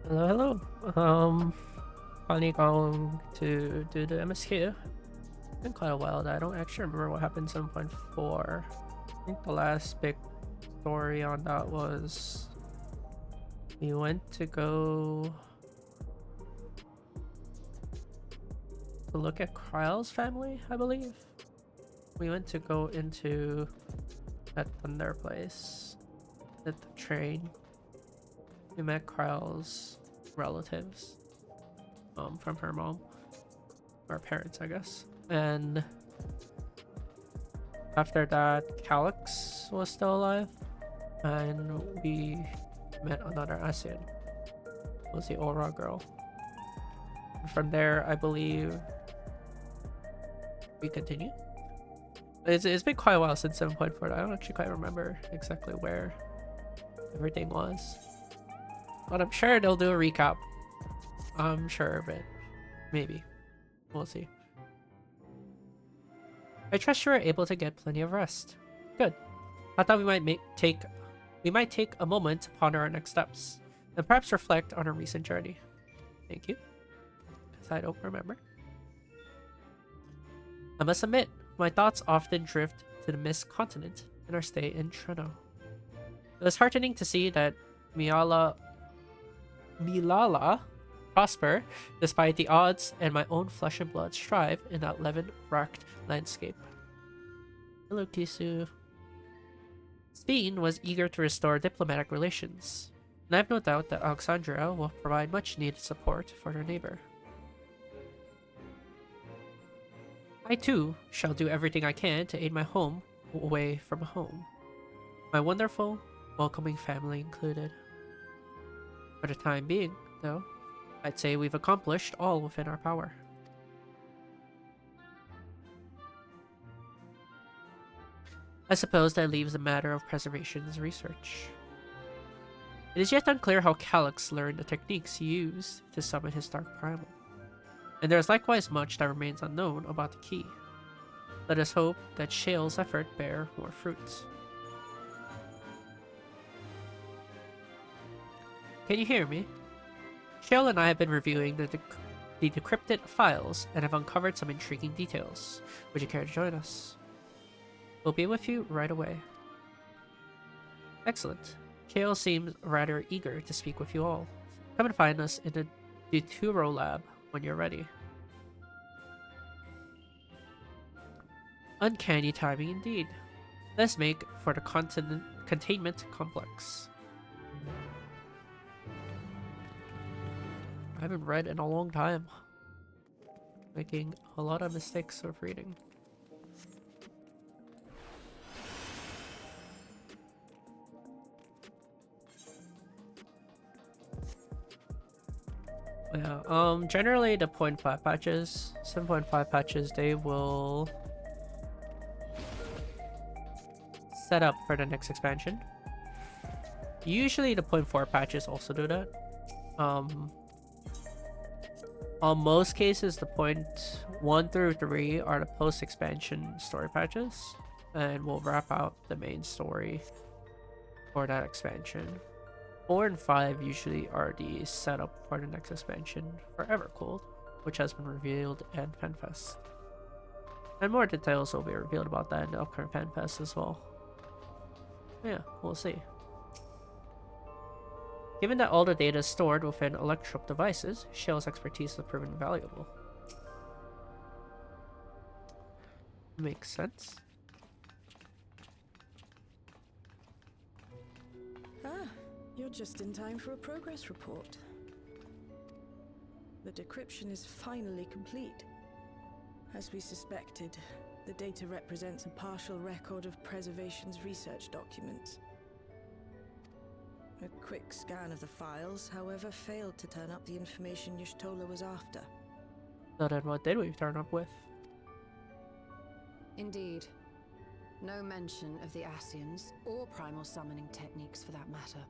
Hello, hello. Finally going to do the MSQ. Been quite a while. I don't actually remember what happened 7.4. I think the last big story on that was we went to go to look at Kryle's family, I believe. We went to go into that Thunder place at the train. We met Kryle's relatives, from her mom, or parents, I guess. And after that, Calyx was still alive, and we met another ASEAN. It was the Aura girl. And from there, I believe we continue. It's been quite a while since 7.4. I don't actually quite remember exactly where everything was, but I'm sure they'll do a recap. I'm sure of it. Maybe. We'll see. I trust you are able to get plenty of rest. Good. I thought we might take a moment to ponder our next steps, and perhaps reflect on our recent journey. Thank you. Because I don't remember. I must admit, my thoughts often drift to the Mist Continent in our stay in Treno. It was heartening to see that Milala prosper despite the odds, and my own flesh and blood strive in that levin-racked landscape. Hello, Kisu. Spain was eager to restore diplomatic relations, and I have no doubt that Alexandria will provide much needed support for her neighbor. I too shall do everything I can to aid my home away from home, my wonderful, welcoming family included. For the time being, though, I'd say we've accomplished all within our power. I suppose that leaves the matter of preservation's research. It is yet unclear how Calyx learned the techniques he used to summon his Dark Primal, and there is likewise much that remains unknown about the key. Let us hope that Shale's effort bear more fruits. Can you hear me? Shale and I have been reviewing the decrypted files and have uncovered some intriguing details. Would you care to join us? We'll be with you right away. Excellent. Shale seems rather eager to speak with you all. Come and find us in the Duturo lab when you're ready. Uncanny timing indeed. Let's make for the containment complex. I haven't read in a long time. Making a lot of mistakes of reading. Yeah, generally the 0.5 patches, 7.5 patches, they will set up for the next expansion. Usually the 0.4 patches also do that. On most cases, the 0.1 through 3 are the post-expansion story patches, and we'll wrap out the main story for that expansion. 4 and 5 usually are the setup for the next expansion for Evercold, which has been revealed at FanFest. And more details will be revealed about that in the upcoming FanFest as well. Yeah, we'll see. Given that all the data is stored within electrop devices, Shale's expertise has proven valuable. Makes sense. Ah, you're just in time for a progress report. The decryption is finally complete. As we suspected, the data represents a partial record of Preservation's research documents. A quick scan of the files, however, failed to turn up the information Y'shtola was after. So then what did we turn up with? Indeed. No mention of the Asians, or primal summoning techniques for that matter.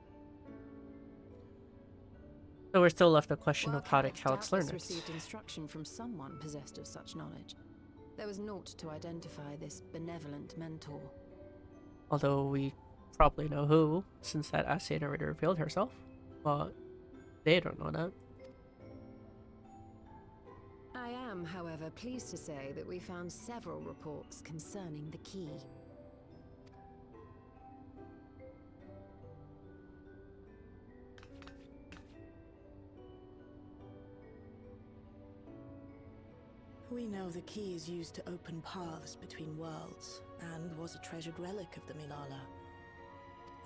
So we're still left the question Well, of how did Calyx learn it? received instruction from someone possessed of such knowledge. There was naught to identify this benevolent mentor. Although we probably know who, since that Asian already revealed herself. But They don't know that. I am, however, pleased to say that we found several reports concerning the key. We know the key is used to open paths between worlds, and was a treasured relic of the Milala.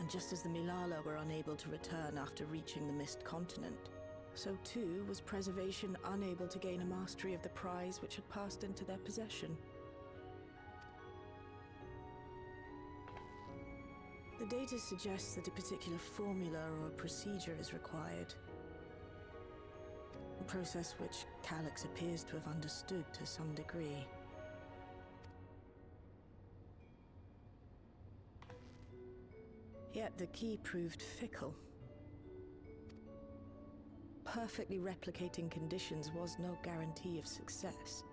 And just as the Milala were unable to return after reaching the Mist Continent, so too was Preservation unable to gain a mastery of the prize which had passed into their possession. The data suggests that a particular formula or procedure is required. A process which Calyx appears to have understood to some degree. Yet the key proved fickle. Perfectly replicating conditions was no guarantee of success.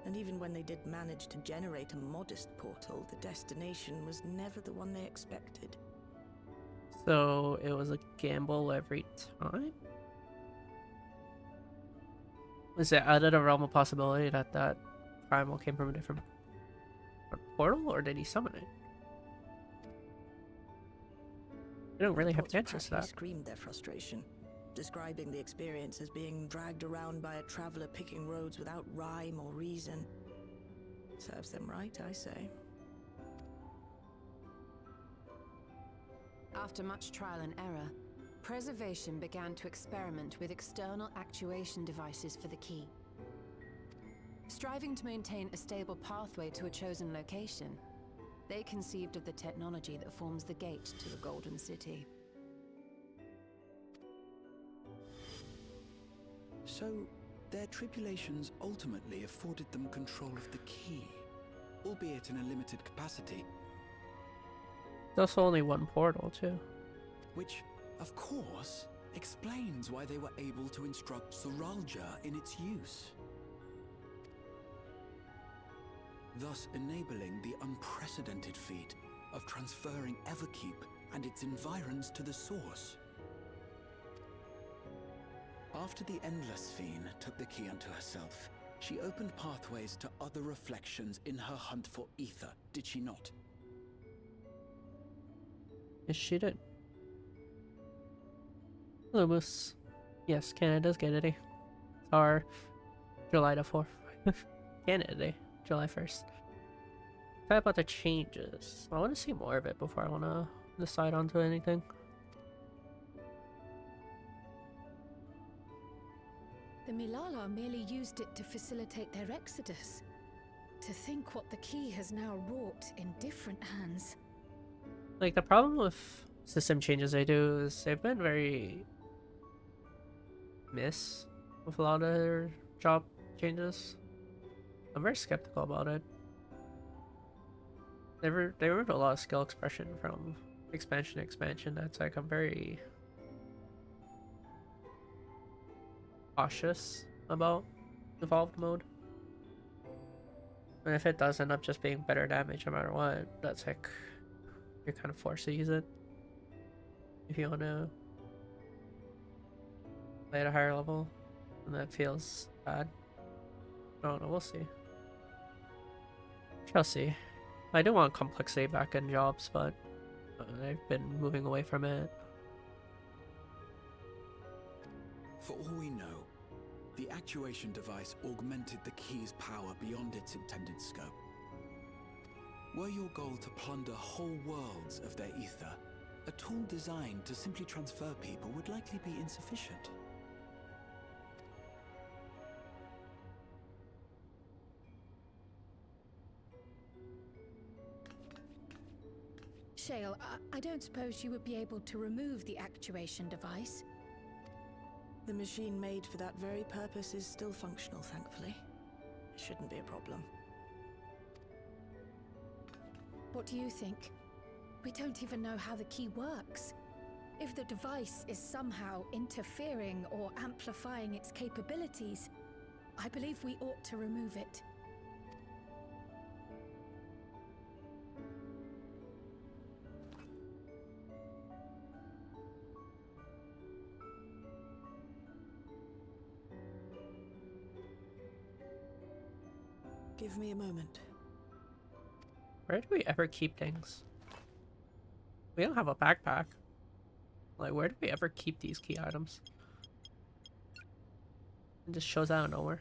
And even when they did manage to generate a modest portal, the destination was never the one they expected. So it was a gamble every time? Was it out of the realm of possibility that that primal came from a different portal, or did he summon it? They don't really have Reports answers to that. screamed their frustration, describing the experience as being dragged around by a traveler picking roads without rhyme or reason. Serves them right, I say. After much trial and error, Preservation began to experiment with external actuation devices for the key. Striving to maintain a stable pathway to a chosen location, they conceived of the technology that forms the gate to the Golden City. So, their tribulations ultimately afforded them control of the key, albeit in a limited capacity. There's also only one portal, too. Which, of course, explains why they were able to instruct Zoralja in its use. Thus enabling the unprecedented feat of transferring Everkeep and its environs to the source. After the Endless Fiend took the key unto herself, she opened pathways to other reflections in her hunt for ether, did she not? Yes, she did. Lumos. Yes, Canada's Kennedy. Or July the 4th. Canada Day, July 1st. Talk about the changes. I want to see more of it before I want to decide onto anything. The Milala merely used it to facilitate their exodus. To think what the key has now wrought in different hands. Like, the problem with system changes they do is they've been very miss with a lot of their job changes. I'm very skeptical about it. They removed a lot of skill expression from expansion to expansion. That's like, I'm very cautious about evolved mode. And if it does end up just being better damage no matter what, that's like, you're kind of forced to use it if you want to play at a higher level, and that feels bad. I don't know, we'll see. Shall see. I do want complexity back in jobs, but I've been moving away from it. For all we know, the actuation device augmented the key's power beyond its intended scope. Were your goal to plunder whole worlds of their ether, a tool designed to simply transfer people would likely be insufficient. Shale, I don't suppose you would be able to remove the actuation device? The machine made for that very purpose is still functional, thankfully. It shouldn't be a problem. What do you think? We don't even know how the key works. If the device is somehow interfering or amplifying its capabilities, I believe we ought to remove it. Give me a moment. Where do we ever keep things? We don't have a backpack. Like, where do we ever keep these key items? It just shows out of nowhere.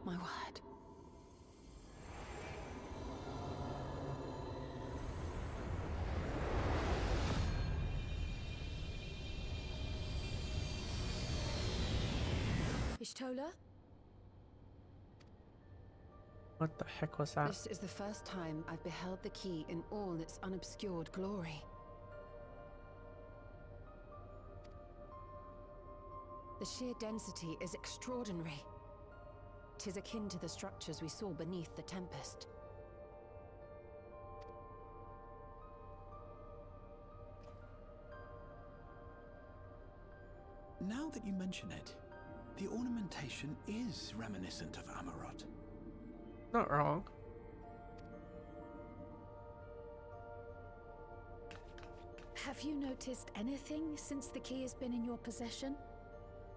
My word. Ishtola? What the heck was that? This is the first time I've beheld the key in all its unobscured glory. The sheer density is extraordinary. 'Tis akin to the structures we saw beneath the Tempest. Now that you mention it, the ornamentation is reminiscent of Amarot. Not wrong. Have you noticed anything since the key has been in your possession?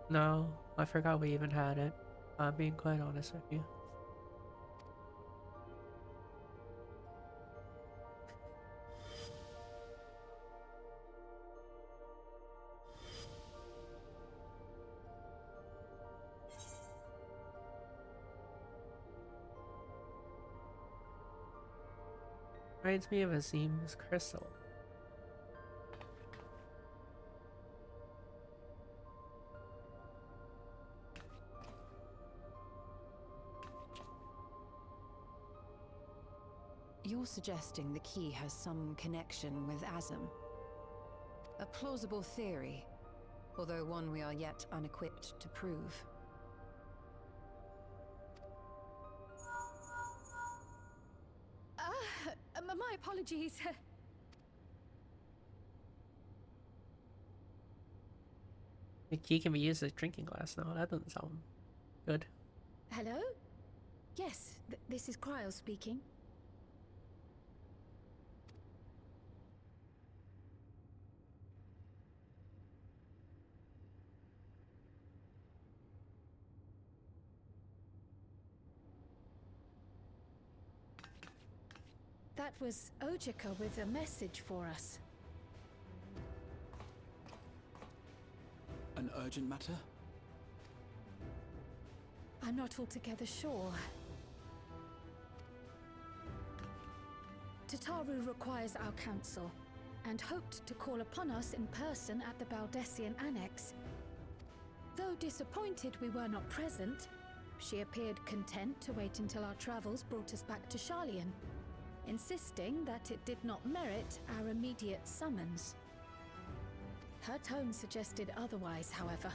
No, I forgot we even had it. I'm being quite honest with you. Reminds me of Azim's crystal. You're suggesting the key has some connection with Azim. A plausible theory, although one we are yet unequipped to prove. My apologies. The key can be used as a drinking glass now. That doesn't sound good. Hello? Yes, this is Cryo speaking. That was Ojika with a message for us. An urgent matter? I'm not altogether sure. Tataru requires our counsel, and hoped to call upon us in person at the Baldessian Annex. Though disappointed we were not present, she appeared content to wait until our travels brought us back to Sharlayan, insisting that it did not merit our immediate summons. Her tone suggested otherwise, however,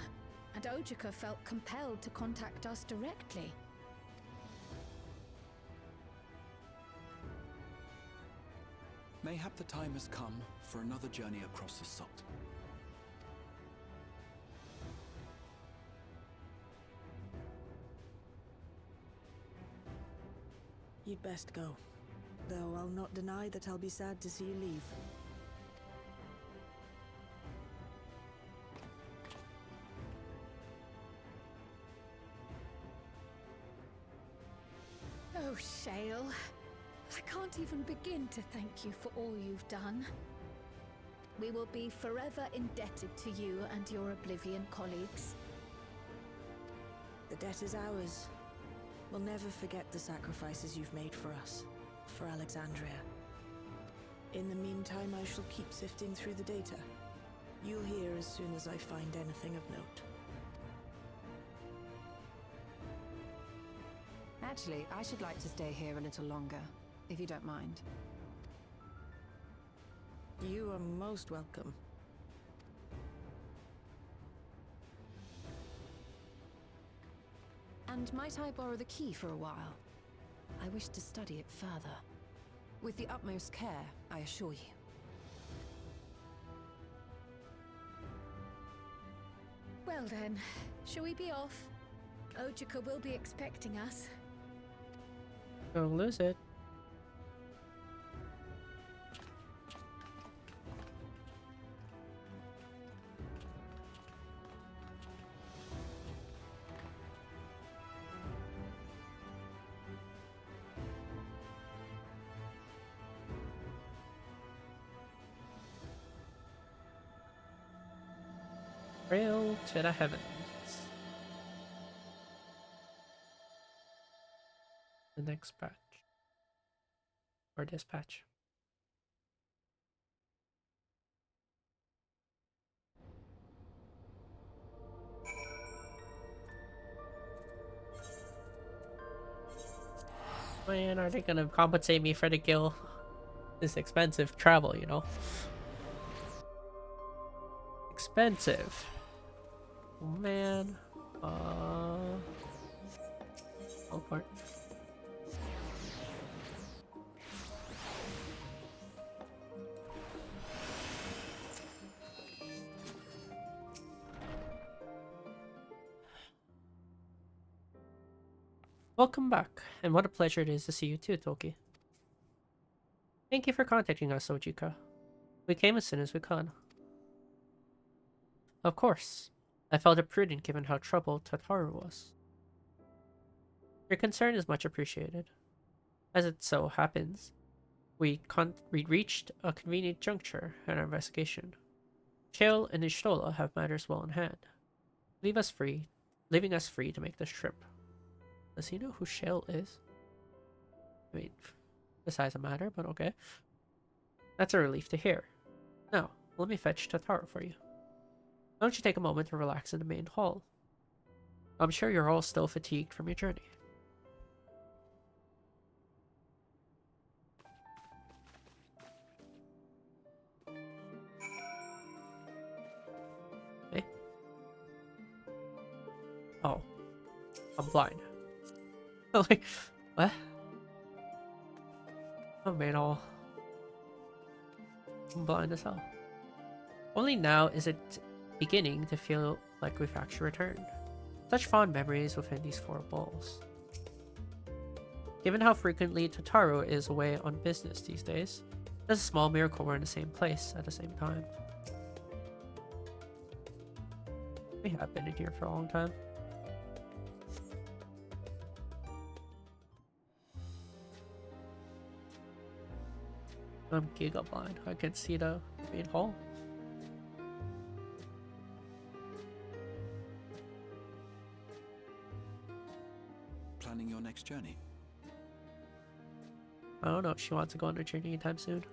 and Ojika felt compelled to contact us directly. Mayhap the time has come for another journey across the Salt. You'd best go. Though I'll not deny that I'll be sad to see you leave. Oh, Shale. I can't even begin to thank you for all you've done. We will be forever indebted to you and your Oblivion colleagues. The debt is ours. We'll never forget the sacrifices you've made for us, for Alexandria. In the meantime, I shall keep sifting through the data. You'll hear as soon as I find anything of note. Actually, I should like to stay here a little longer, if you don't mind. You are most welcome. And might I borrow the key for a while? I wish to study it further. With the utmost care, I assure you. Well then, shall we be off? Ojika will be expecting us. Don't lose it. Trail to the heavens. The next patch. Or dispatch. Man, are they gonna compensate me for the gil? This expensive travel, you know? Expensive. Oh, man. Oh, part. Welcome back, and what a pleasure it is to see you too, Tulky. Thank you for contacting us, Ojika. We came as soon as we could. Of course. I felt it prudent given how troubled Tataru was. Your concern is much appreciated. As it so happens, we reached a convenient juncture in our investigation. Shale and Ishtola have matters well in hand, leaving us free to make this trip. Does he know who Shale is? I mean, besides a matter, but okay. That's a relief to hear. Now, let me fetch Tataru for you. Why don't you take a moment to relax in the main hall? I'm sure you're all still fatigued from your journey. Hey? Oh. I'm blind. Like, what? I'm main hall. I'm blind as hell. Only now is it beginning to feel like we've actually returned. Such fond memories within these four walls. Given how frequently Tataru is away on business these days, it's a small miracle we're in the same place at the same time. We have been in here for a long time. I'm giga blind. I can see the main hall. Planning your next journey? I don't know if she wants to go on a journey anytime soon.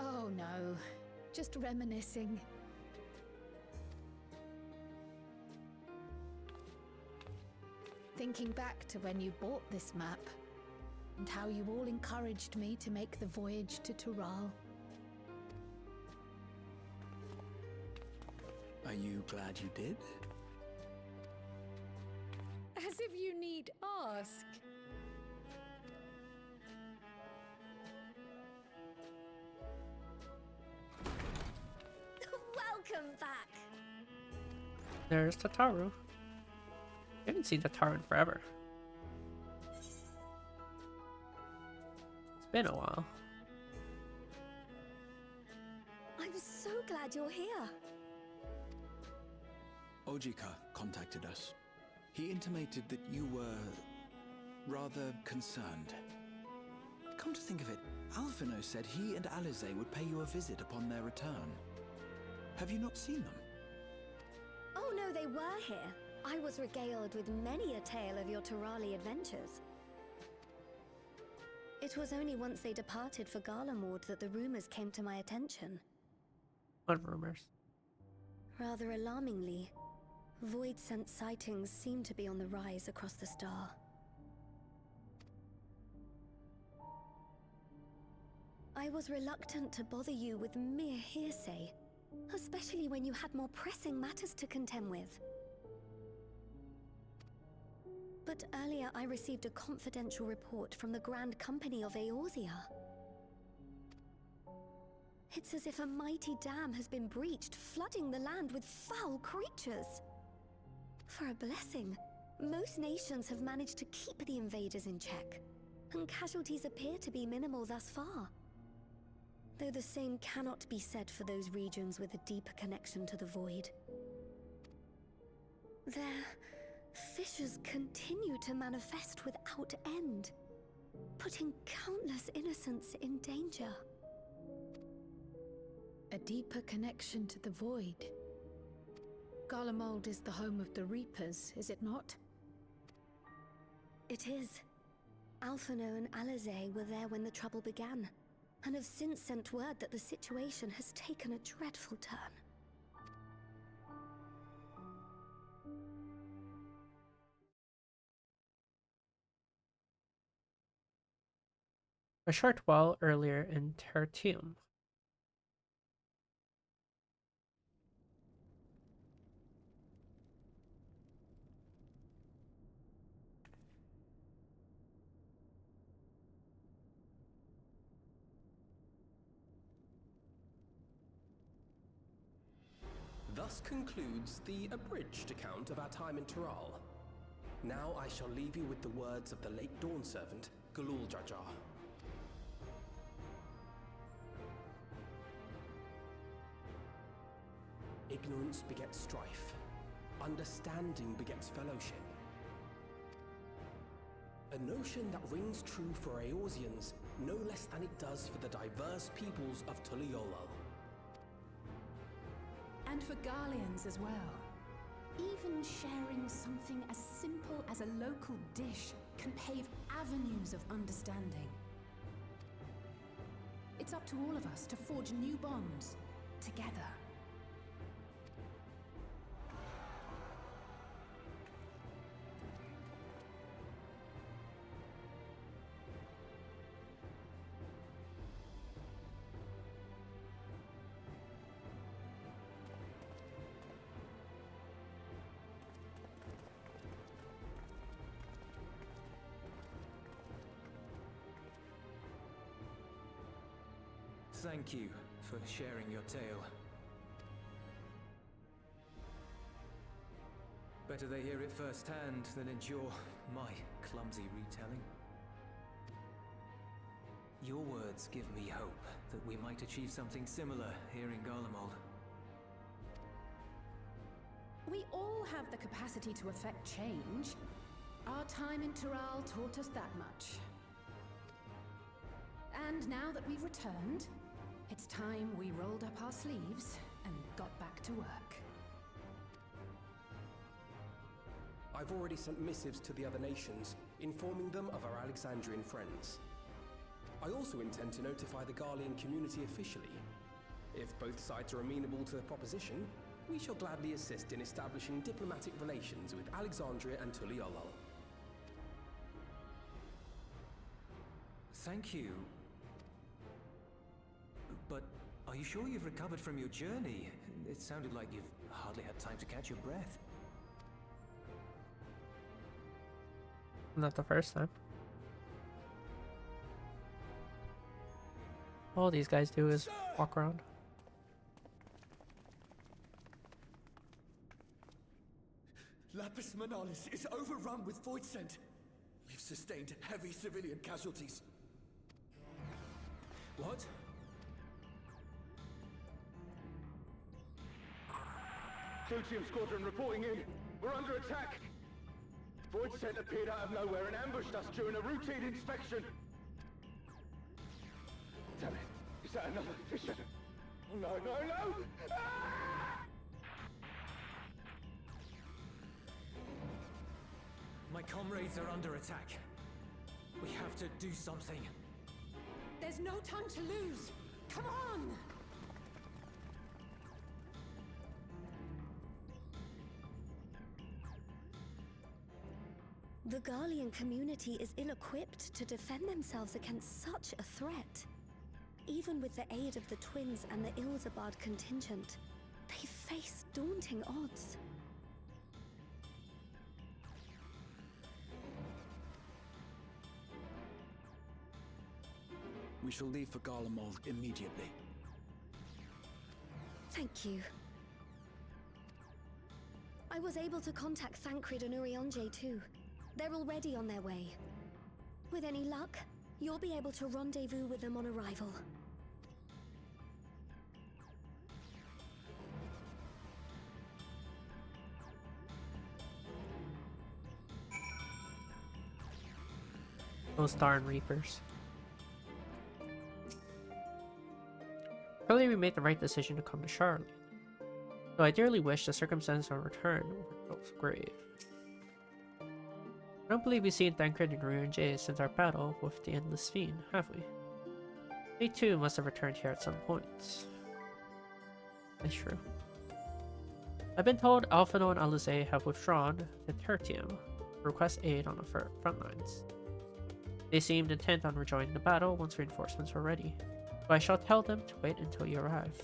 Oh no, just reminiscing. Thinking back to when you bought this map, and how you all encouraged me to make the voyage to Tural. Are you glad you did? As if you need ask. Welcome back. There's Tataru. I haven't seen Tataru in forever. It's been a while. I'm so glad you're here. Ojika contacted us. He intimated that you were rather concerned. Come to think of it, Alphino said he and Alize would pay you a visit upon their return. Have you not seen them? Oh no, they were here. I was regaled with many a tale of your Turali adventures. It was only once they departed for Garlemord that the rumors came to my attention. What rumors? Rather alarmingly, void-sent sightings seem to be on the rise across the star. I was reluctant to bother you with mere hearsay, especially when you had more pressing matters to contend with. But earlier I received a confidential report from the Grand Company of Eorzea. It's as if a mighty dam has been breached, flooding the land with foul creatures. For a blessing, most nations have managed to keep the invaders in check, and casualties appear to be minimal thus far. Though the same cannot be said for those regions with a deeper connection to the void. Their fissures continue to manifest without end, putting countless innocents in danger. A deeper connection to the void. Garlemald is the home of the Reapers, is it not? It is. Alphino and Alizé were there when the trouble began, and have since sent word that the situation has taken a dreadful turn. A short while earlier in Tertium. Thus concludes the abridged account of our time in Tural. Now I shall leave you with the words of the late Dawn Servant, Galul Jajar. Ignorance begets strife. Understanding begets fellowship. A notion that rings true for Eorzeans no less than it does for the diverse peoples of Tuliyollal. And for Garleans as well. Even sharing something as simple as a local dish can pave avenues of understanding. It's up to all of us to forge new bonds, together. Thank you for sharing your tale. Better they hear it firsthand than endure my clumsy retelling. Your words give me hope that we might achieve something similar here in Garlemald. We all have the capacity to affect change. Our time in Tural taught us that much. And now that we've returned, it's time we rolled up our sleeves and got back to work. I've already sent missives to the other nations, informing them of our Alexandrian friends. I also intend to notify the Garlean community officially. If both sides are amenable to the proposition, we shall gladly assist in establishing diplomatic relations with Alexandria and Tuliyollal. Thank you. But are you sure you've recovered from your journey? It sounded like you've hardly had time to catch your breath. Not the first time. All these guys do is walk around. Lapis Manalis is overrun with void scent. We've sustained heavy civilian casualties. What? Tulky Squadron reporting in. We're under attack. Void scent appeared out of nowhere and ambushed us during a routine inspection. Damn it. Is that another fissure? No, no, no! Ah! My comrades are under attack. We have to do something. There's no time to lose! Come on! The Garlean community is ill-equipped to defend themselves against such a threat. even with the aid of the twins and the Ilzabard contingent, they face daunting odds. We shall leave for Garlemald immediately. Thank you. I was able to contact Thancred and Urianger too. They're already on their way. With any luck, you'll be able to rendezvous with them on arrival. Those darn Reapers. Clearly we made the right decision to come to Charlotte. Though I dearly wish the circumstances of our return were so grave. I don't believe we've seen Thancred and Urianger since our battle with the Endless Fiend, have we? They too must have returned here at some point. That's true. I've been told Alphino and Alize have withdrawn to Tertium to request aid on the front lines. They seemed intent on rejoining the battle once reinforcements were ready, so I shall tell them to wait until you arrive.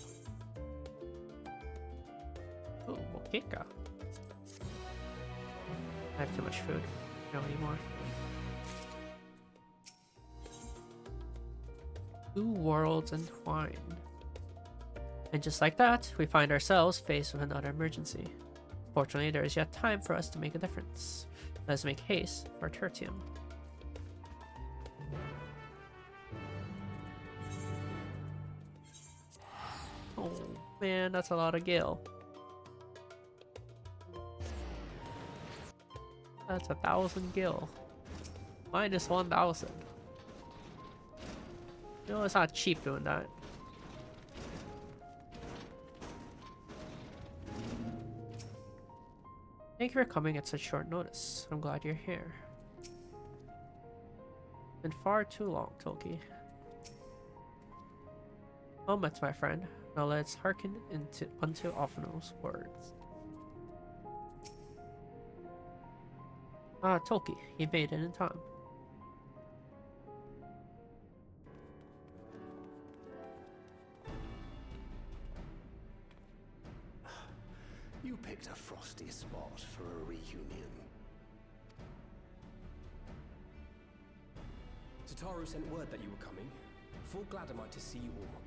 Ooh, Mokeka. I have too much food. No anymore. 2 worlds entwined. And just like that, we find ourselves faced with another emergency. Fortunately, there is yet time for us to make a difference. Let's make haste for Tertium. Oh man, that's a lot of gil. That's 1,000 gil. Minus 1,000. You know, it's not cheap doing that. Thank you for coming at such short notice. I'm glad you're here. Been far too long, Tulky. Well met, my friend. Now let's hearken unto Alphino's words. Ah, Tulky, he made it in time. You picked a frosty spot for a reunion. Tataru sent word that you were coming. Full glad am I to see you all.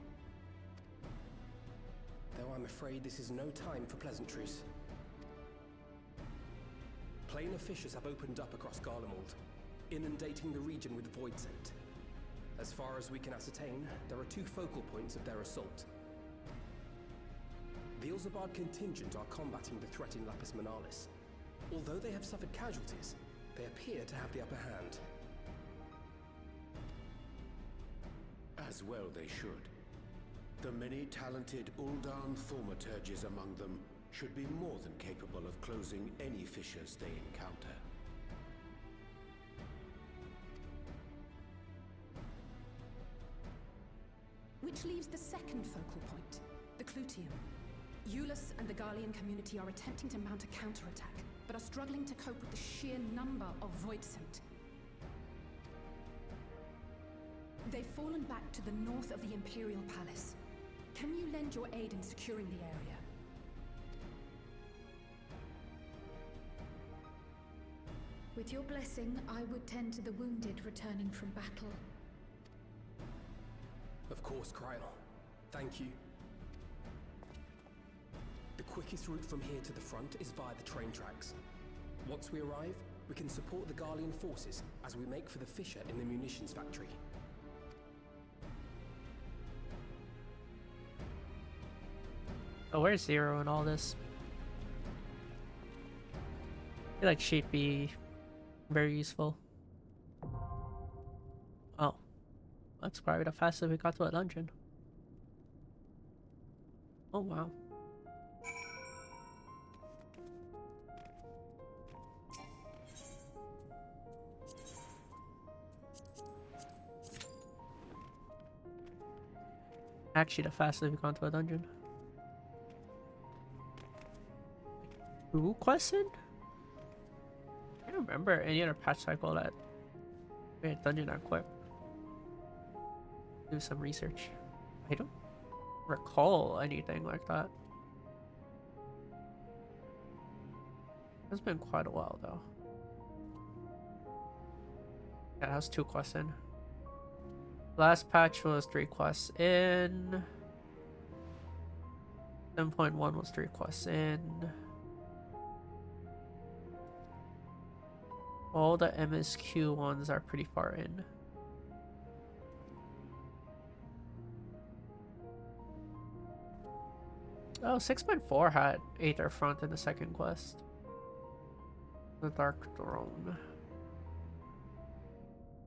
Though I'm afraid this is no time for pleasantries. Planar fissures have opened up across Garlemald, inundating the region with void scent. As far as we can ascertain, there are 2 focal points of their assault. The Ilzabard contingent are combating the threat in Lapis Manalis. Although they have suffered casualties, they appear to have the upper hand. As well they should. The many talented Uldan thaumaturges among them should be more than capable of closing any fissures they encounter. Which leaves the second focal point, the Clutium. Eulus and the Garlean community are attempting to mount a counterattack, but are struggling to cope with the sheer number of void scent. They've fallen back to the north of the Imperial Palace. Can you lend your aid in securing the area? With your blessing, I would tend to the wounded returning from battle. Of course, Kryl. Thank you. The quickest route from here to the front is via the train tracks. Once we arrive, we can support the Garlean forces as we make for the fissure in the munitions factory. Oh, where's Zero in all this? I feel like she'd be very useful. Oh. That's probably the fastest we got to a dungeon. Oh wow. Actually the fastest we've gone to a dungeon. Who quested? I don't remember any other patch cycle that made a dungeon that quick. Do some research. I don't recall anything like that. It's been quite a while though. Yeah, that was 2 quests in. Last patch was 3 quests in. 7.1 was 3 quests in. All the MSQ ones are pretty far in. Oh, 6.4 had Aether Front in the second quest. The Dark Throne.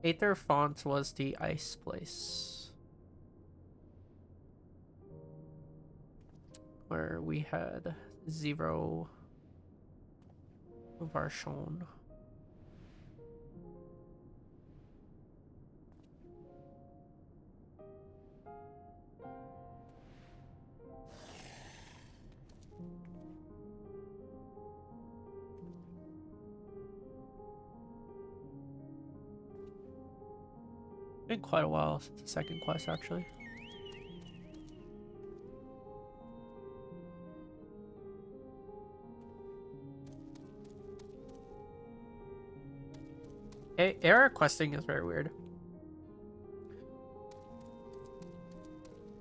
Aether Font was the ice place. Where we had 0 Varshon. Been quite a while since the second quest, actually. Era questing is very weird.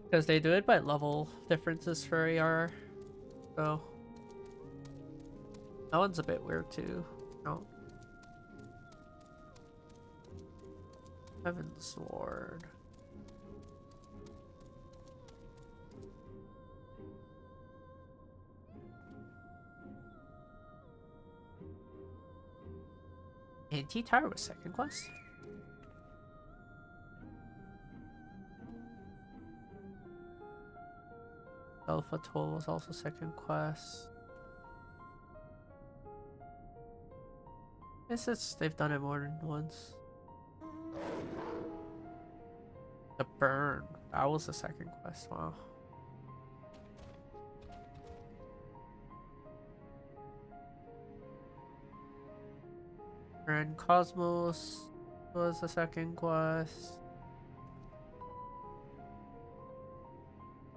Because they do it by level differences for AR. So that one's a bit weird too. No. Heaven's Sword. Anti-Tower was second quest. Alpha Toll was also second quest. They've done it more than once. The Burn. That was the second quest. Wow. Grand Cosmos was the second quest.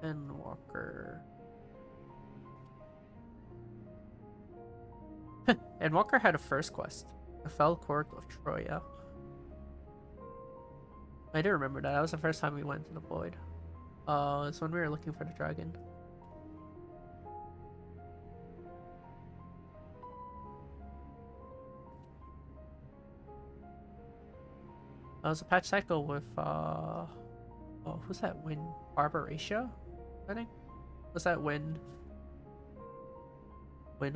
And Walker. And Walker had a first quest. The Fell Court of Troya. I do remember that. That was the first time we went to the Void. It's when we were looking for the dragon. That was a patch cycle with, oh, who's that? Wind Barbaratio? I think? Was that Wind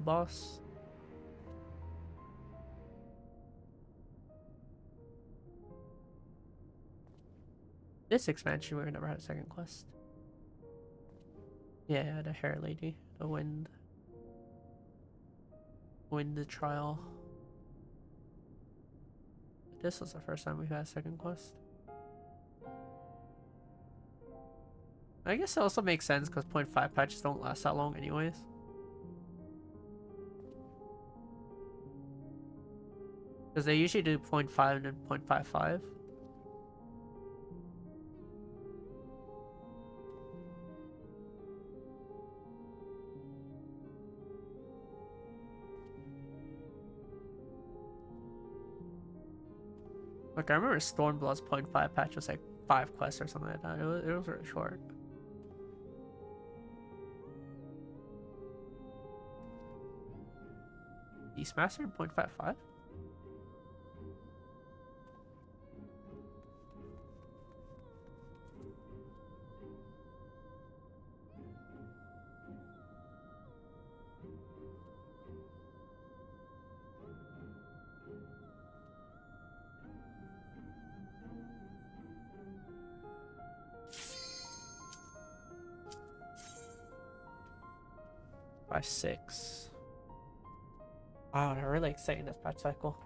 boss? This expansion, we never had a second quest. Yeah, the hair lady. The wind trial. This was the first time we've had a second quest. I guess it also makes sense because 0.5 patches don't last that long anyways. Because they usually do 0.5 and then 0.55. Like, I remember Stormblood's 0.5 patch was like 5 quests or something like that. It was really short. Beastmaster in 0.55? By 6. Wow, they're really exciting this patch cycle.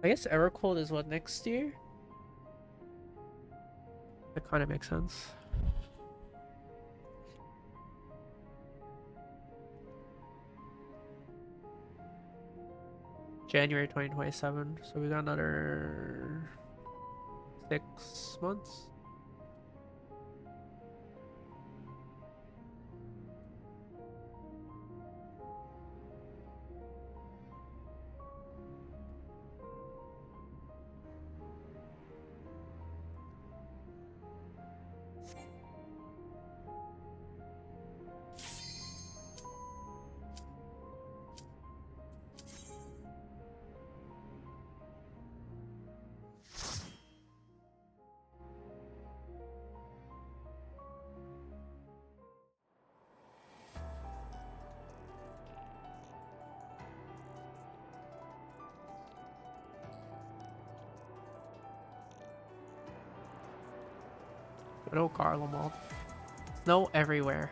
I guess Evercold is what, next year? That kind of makes sense. January 2027, so we got another 6 months. Good old Garlemald. Snow everywhere.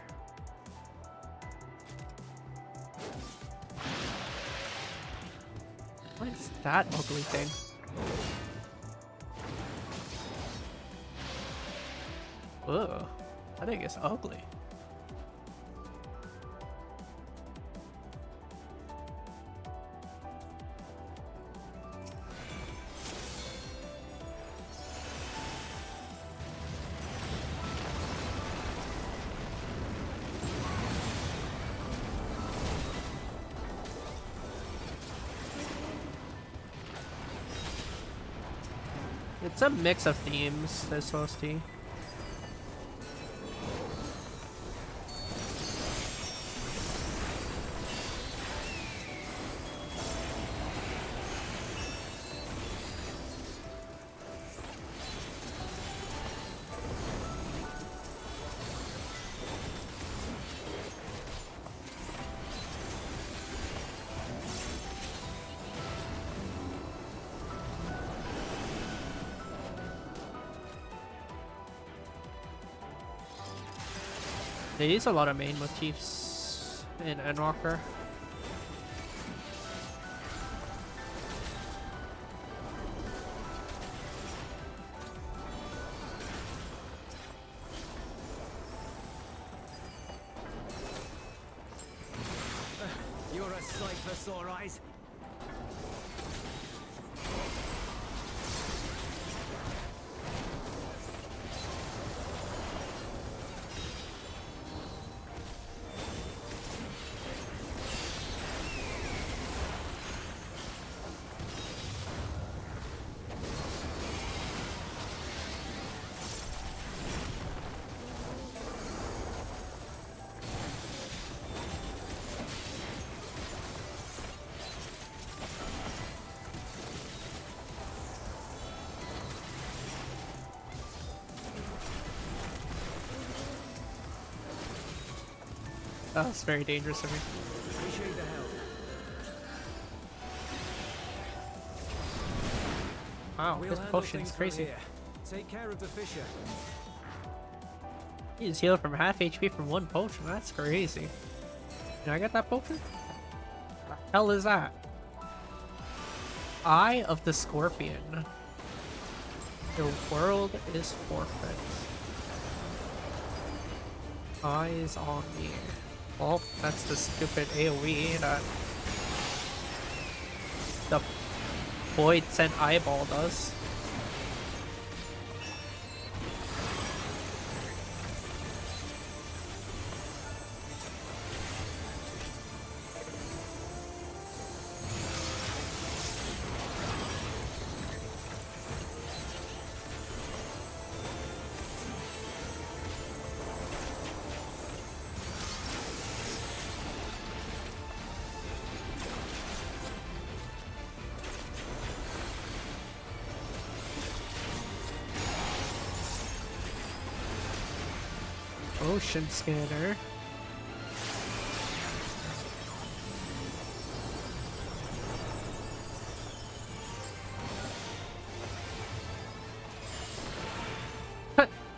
What is that ugly thing? Ugh, that thing is ugly. It's a mix of themes, this hosty. They use a lot of main motifs in Endwalker. You're a sight for sore eyes. That was very dangerous of me. Appreciate the help. Wow, We'll this handle potion's things from crazy. here. Take care of the fisher. You just heal from half HP from one potion. That's crazy. Can I get that potion? What the hell is that? Eye of the Scorpion. The world is forfeit. Eyes on me. Well, that's the stupid AoE that the Void Sent Eyeball does. Ocean scanner.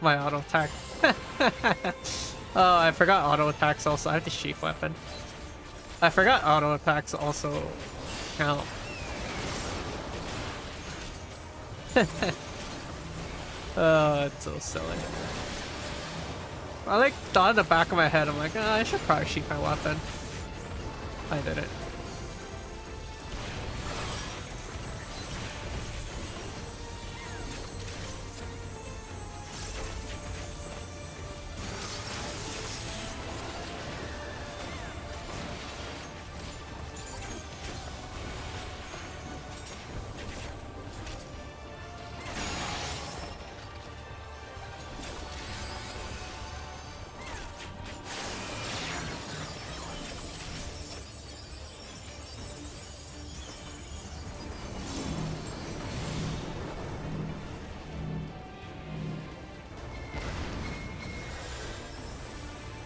My auto attack. Oh, I forgot auto attacks also. I have the sheath weapon. I forgot auto attacks also count. Oh, it's so silly. I like thought in the back of my head, I'm like, I should probably sheath my weapon. I didn't.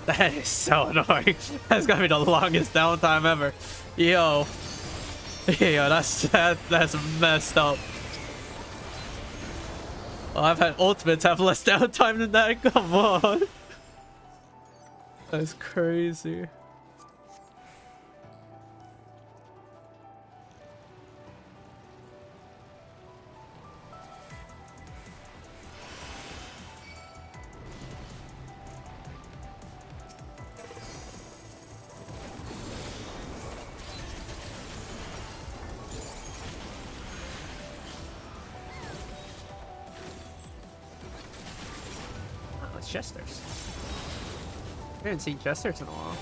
That is so annoying. That's gonna be the longest downtime ever. Yo. Yo, that's messed up. Oh, I've had ultimates have less downtime than that. Come on. That's crazy. Oh, it's Jesters. I haven't seen Jesters in a while.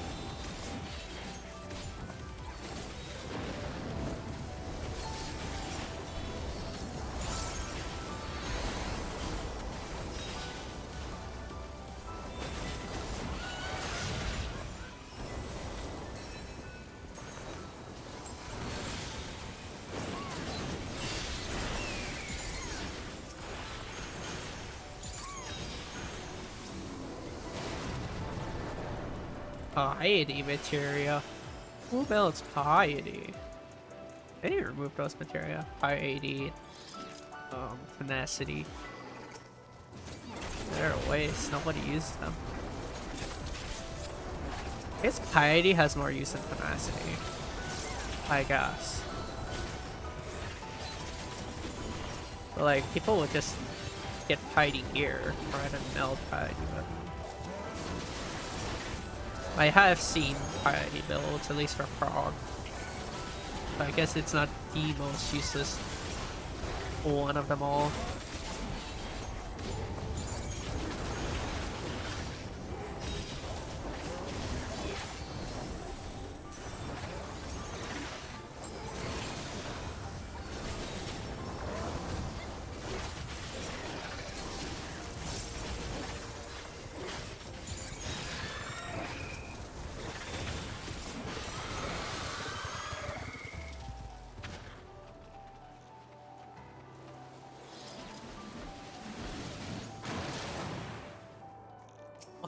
Piety materia. Who builds piety? They didn't remove those materia. Piety. Tenacity. They're a waste. Nobody uses them. I guess piety has more use than tenacity. I guess. But like, people would just get piety here rather than meld piety weapons. I have seen piety builds, at least for Prague. But I guess it's not the most useless one of them all.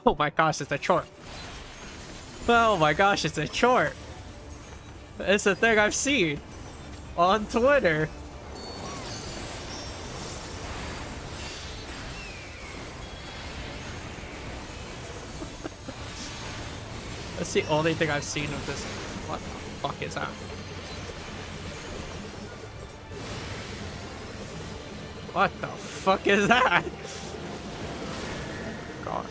Oh my gosh, it's a short. Oh my gosh, it's a short. It's a thing I've seen on Twitter. That's the only thing I've seen of this. What the fuck is that? What the fuck is that? God.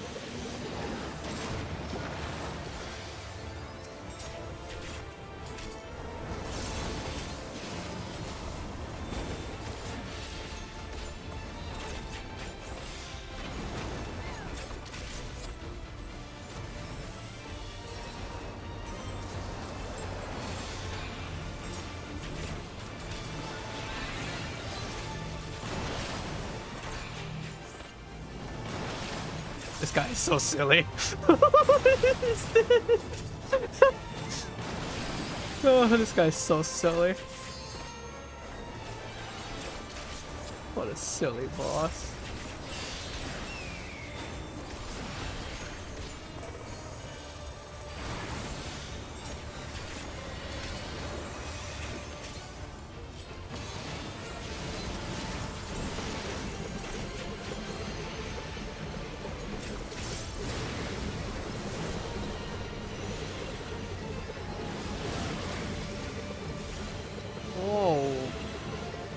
This guy is so silly. What is this? Oh, this guy's so silly. What a silly boss.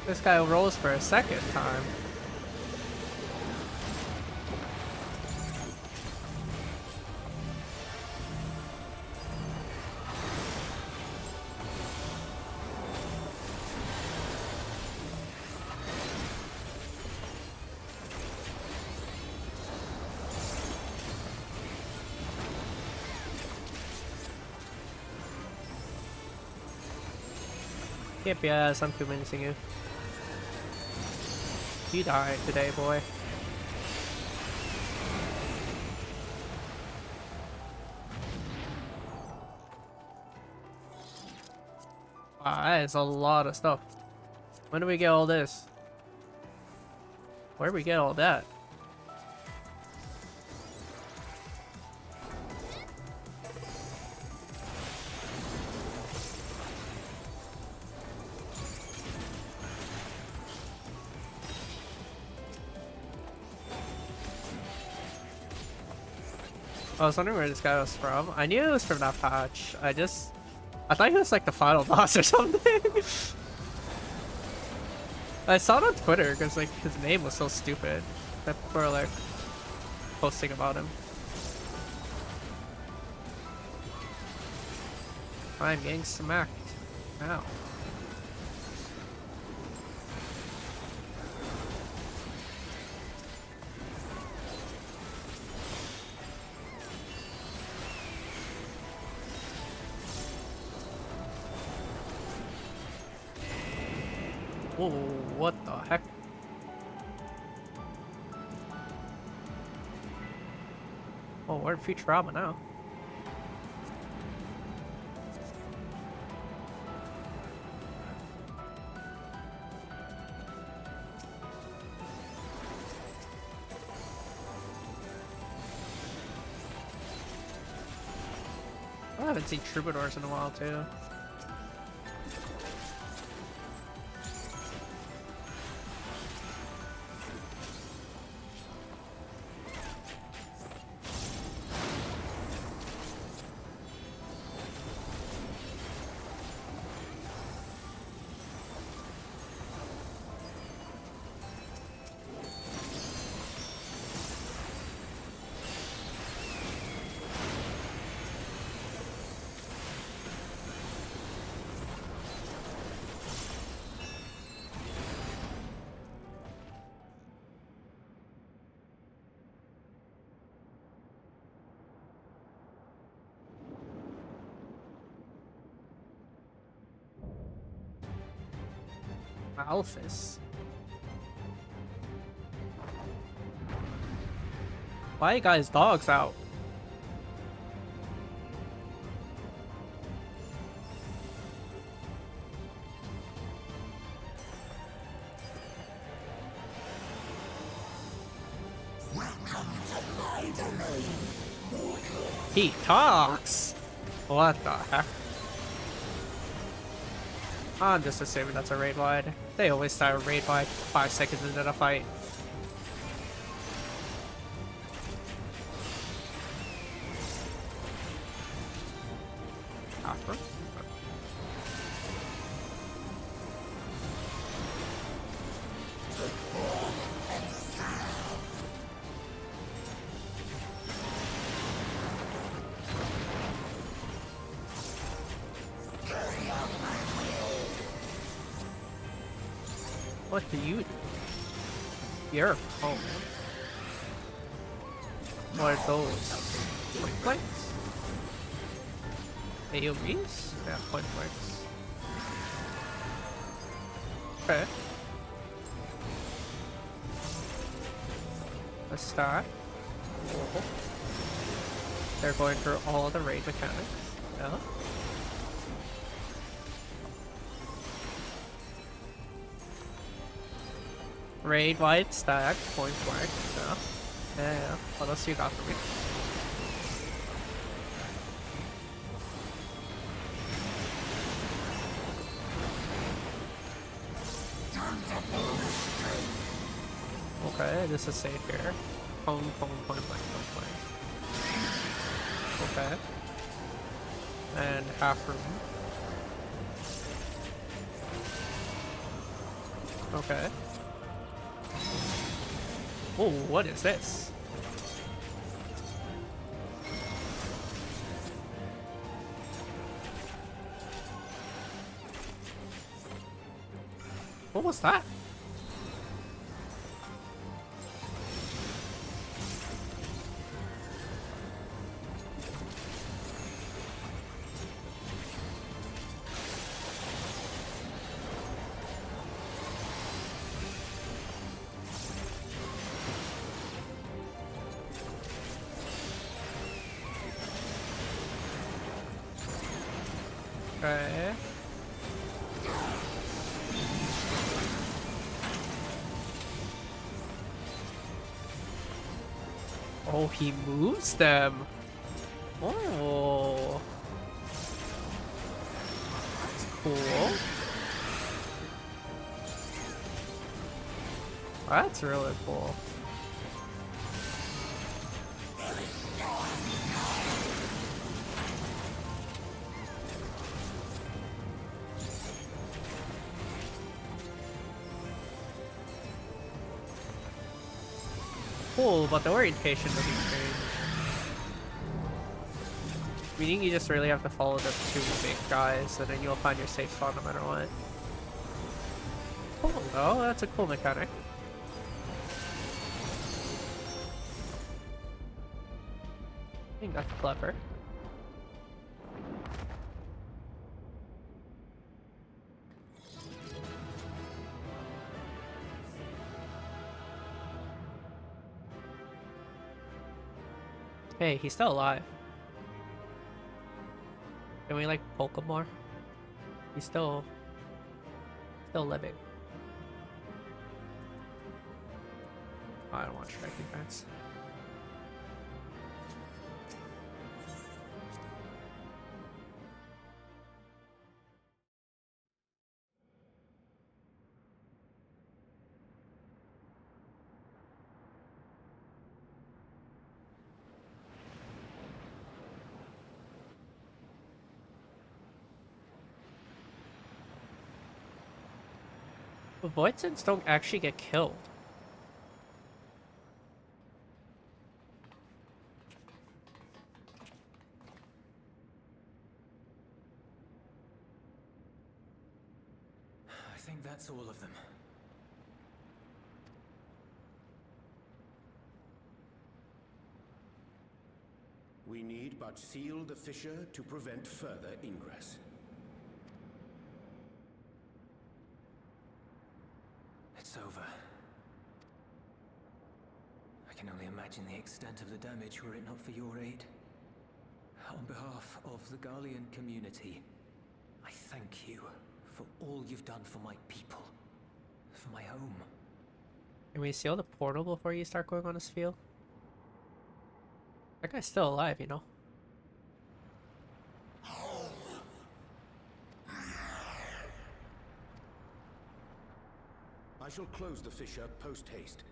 This guy rolls for a second time. Yep, yes, I'm convincing you. You died today, boy. Wow, that is a lot of stuff. When do we get all this? Where do we get all that? I was wondering where this guy was from. I knew it was from that patch. I thought he was like the final boss or something. I saw it on Twitter because like his name was so stupid that people were like posting about him. I'm getting smacked. Ow. Whoa, what the heck? Oh, we're in Futurama now. I haven't seen troubadours in a while too. Alphys. Why you guys dogs out? He talks. What the heck? I'm just assuming that's a raid wide. They always start a raid wide 5 seconds into the fight. After. What do you do? You're home. What are those? Point blanks? AoEs? Yeah, point blanks. Okay. Let's start. Whoa. They're going through all of the raid mechanics. Yeah. Raid wide stack, point blank. Yeah. What else you got for me? Okay, this is safe here. Point blank. Okay. And half room. Okay. Oh, what is this? What was that? Okay. Oh, he moves them. Oh. That's cool. That's really cool. cool, but the orientation doesn't change. Meaning you just really have to follow the two big guys, and then you'll find your safe spot no matter what. Cool though, that's a cool mechanic. I think that's clever. Hey, he's still alive. Can we like poke him more? He's still living. Oh, I don't want strike defense. But Voidsons don't actually get killed. I think that's all of them. We need but seal the fissure to prevent further ingress. It's over. I can only imagine the extent of the damage were it not for your aid. On behalf of the Garlean community, I thank you for all you've done for my people, for my home. Can we seal the portal before you start going on this field? That guy's still alive, you know? I shall close the fissure post-haste.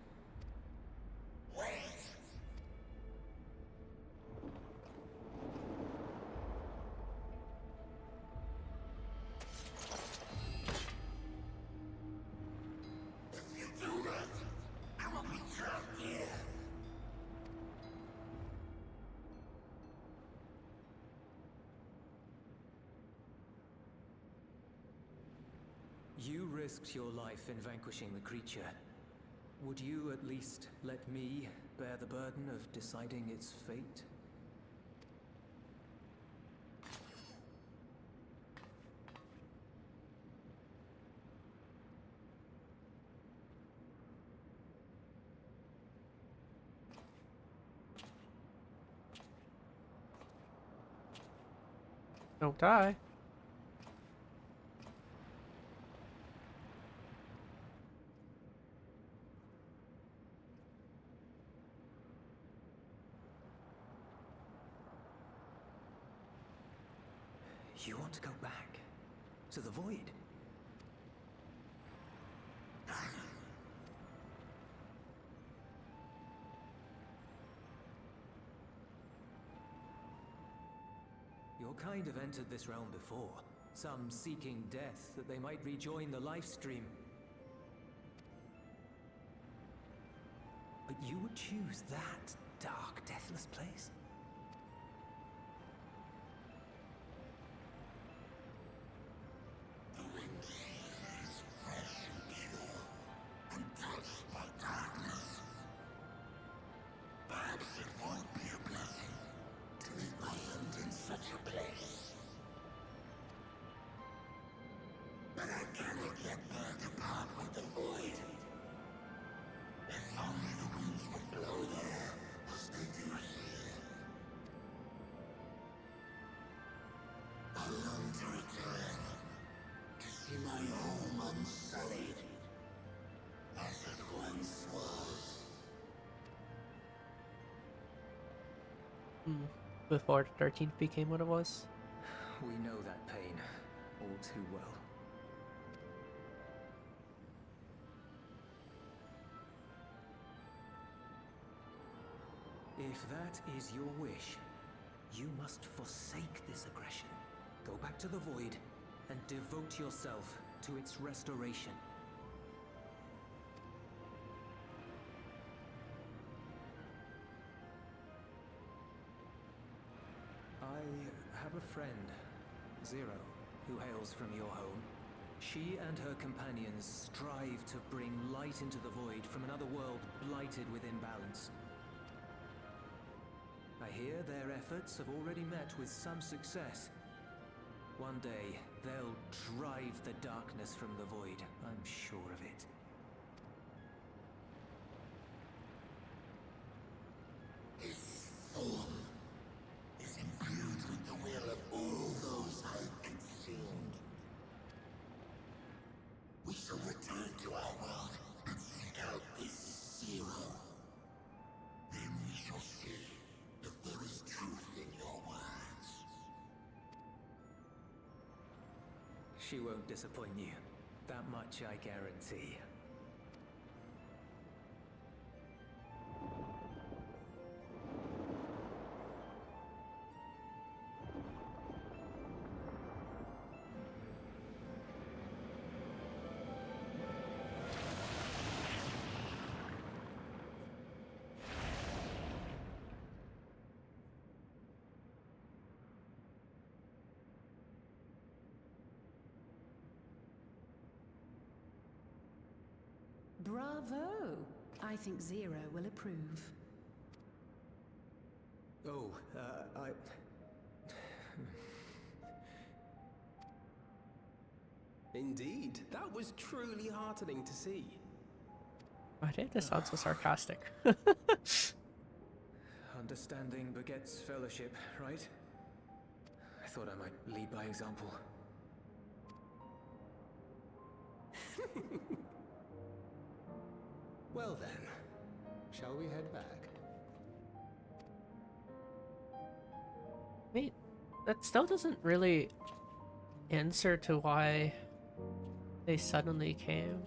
You risked your life in vanquishing the creature. Would you at least let me bear the burden of deciding its fate? Don't die. You want to go back? To the void? Your kind have entered this realm before, some seeking death that they might rejoin the life stream. But you would choose that dark, deathless place? Before the 13th became what it was. We know that pain all too well. If that is your wish, you must forsake this aggression. Go back to the void and devote yourself to its restoration. a friend, Zero, who hails from your home. She and her companions strive to bring light into the void from another world blighted with imbalance. I hear their efforts have already met with some success. One day, they'll drive the darkness from the void, I'm sure of it. His soul is imbued with the will of all those I consumed. We shall return to our world and seek out this Zero. Then we shall see if there is truth in your words. She won't disappoint you. That much I guarantee. Bravo! I think Zero will approve. Oh, Indeed, that was truly heartening to see. Why did this sound so sarcastic? Understanding begets fellowship, right? I thought I might lead by example. Well then, shall we head back? Wait, that still doesn't really answer to why they suddenly came.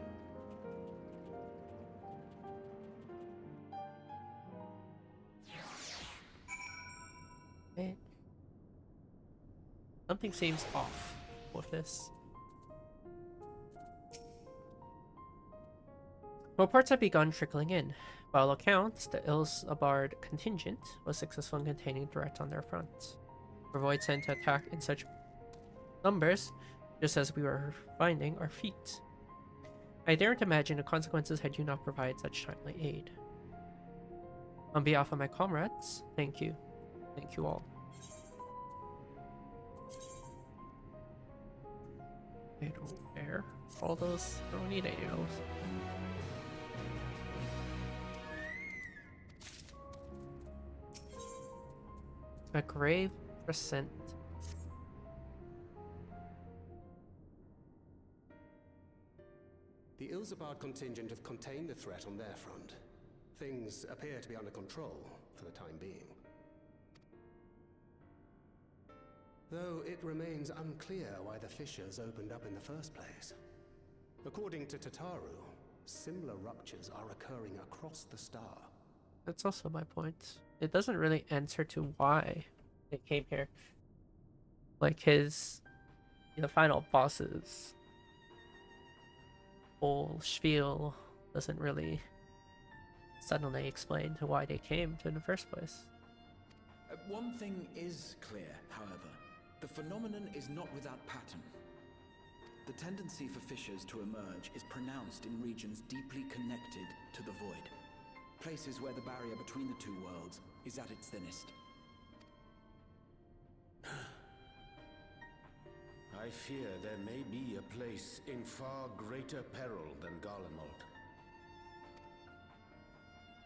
Wait. Something seems off with this. Reports have begun trickling in. By all accounts, the Ilsabard contingent was successful in containing threats on their front. For Void sent to attack in such numbers, just as we were finding our feet. I daren't imagine the consequences had you not provided such timely aid. On behalf of my comrades, thank you. Thank you all. I don't care. All those, I don't need any of those. A grave percent. The Ilsabard contingent have contained the threat on their front. Things appear to be under control for the time being. Though it remains unclear why the fissures opened up in the first place. According to Tataru, similar ruptures are occurring across the star. That's also my point. It doesn't really answer to why they came here. Like the final boss's whole spiel doesn't really suddenly explain to why they came to in the first place. One thing is clear, however. The phenomenon is not without pattern. The tendency for fissures to emerge is pronounced in regions deeply connected to the void. Places where the barrier between the two worlds is at its thinnest. I fear there may be a place in far greater peril than Garlemald.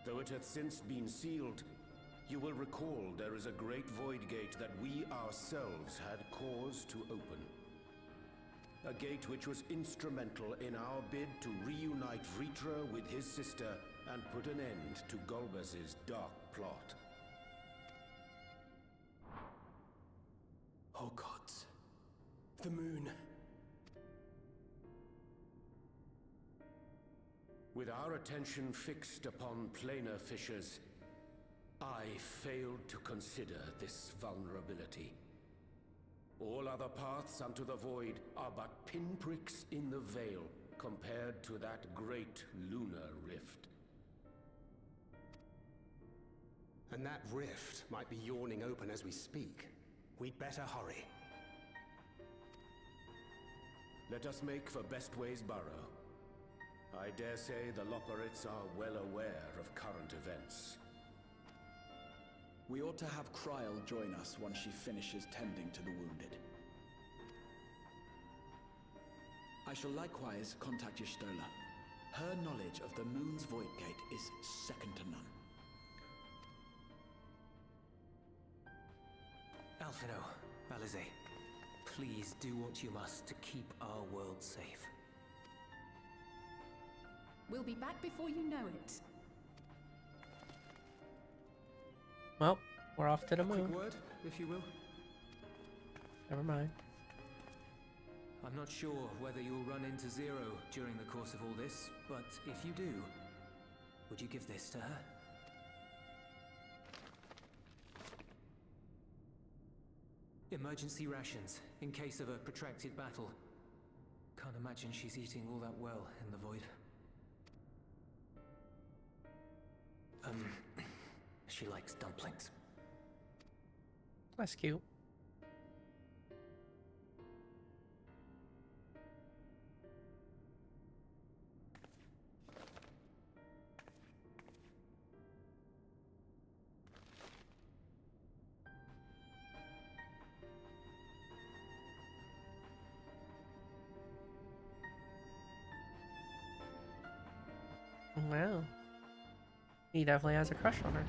Though it hath since been sealed, you will recall there is a great void gate that we ourselves had cause to open. A gate which was instrumental in our bid to reunite Vritra with his sister and put an end to Golbez's dark plot. Oh gods. The moon. With our attention fixed upon planar fissures, I failed to consider this vulnerability. All other paths unto the void are but pinpricks in the veil compared to that great lunar rift. And that rift might be yawning open as we speak. We'd better hurry. Let us make for Bestway's Burrow. I dare say the Loporrits are well aware of current events. We ought to have Kryl join us once she finishes tending to the wounded. I shall likewise contact Y'shtola. Her knowledge of the Moon's Void Gate is second to none. Alphino, Alize, please do what you must to keep our world safe. We'll be back before you know it. Well, we're off to the moon. Quick word, if you will. Never mind. I'm not sure whether you'll run into Zero during the course of all this, but if you do, would you give this to her? Emergency rations, in case of a protracted battle. Can't imagine she's eating all that well in the void. She likes dumplings. That's cute. Wow. He definitely has a crush on her.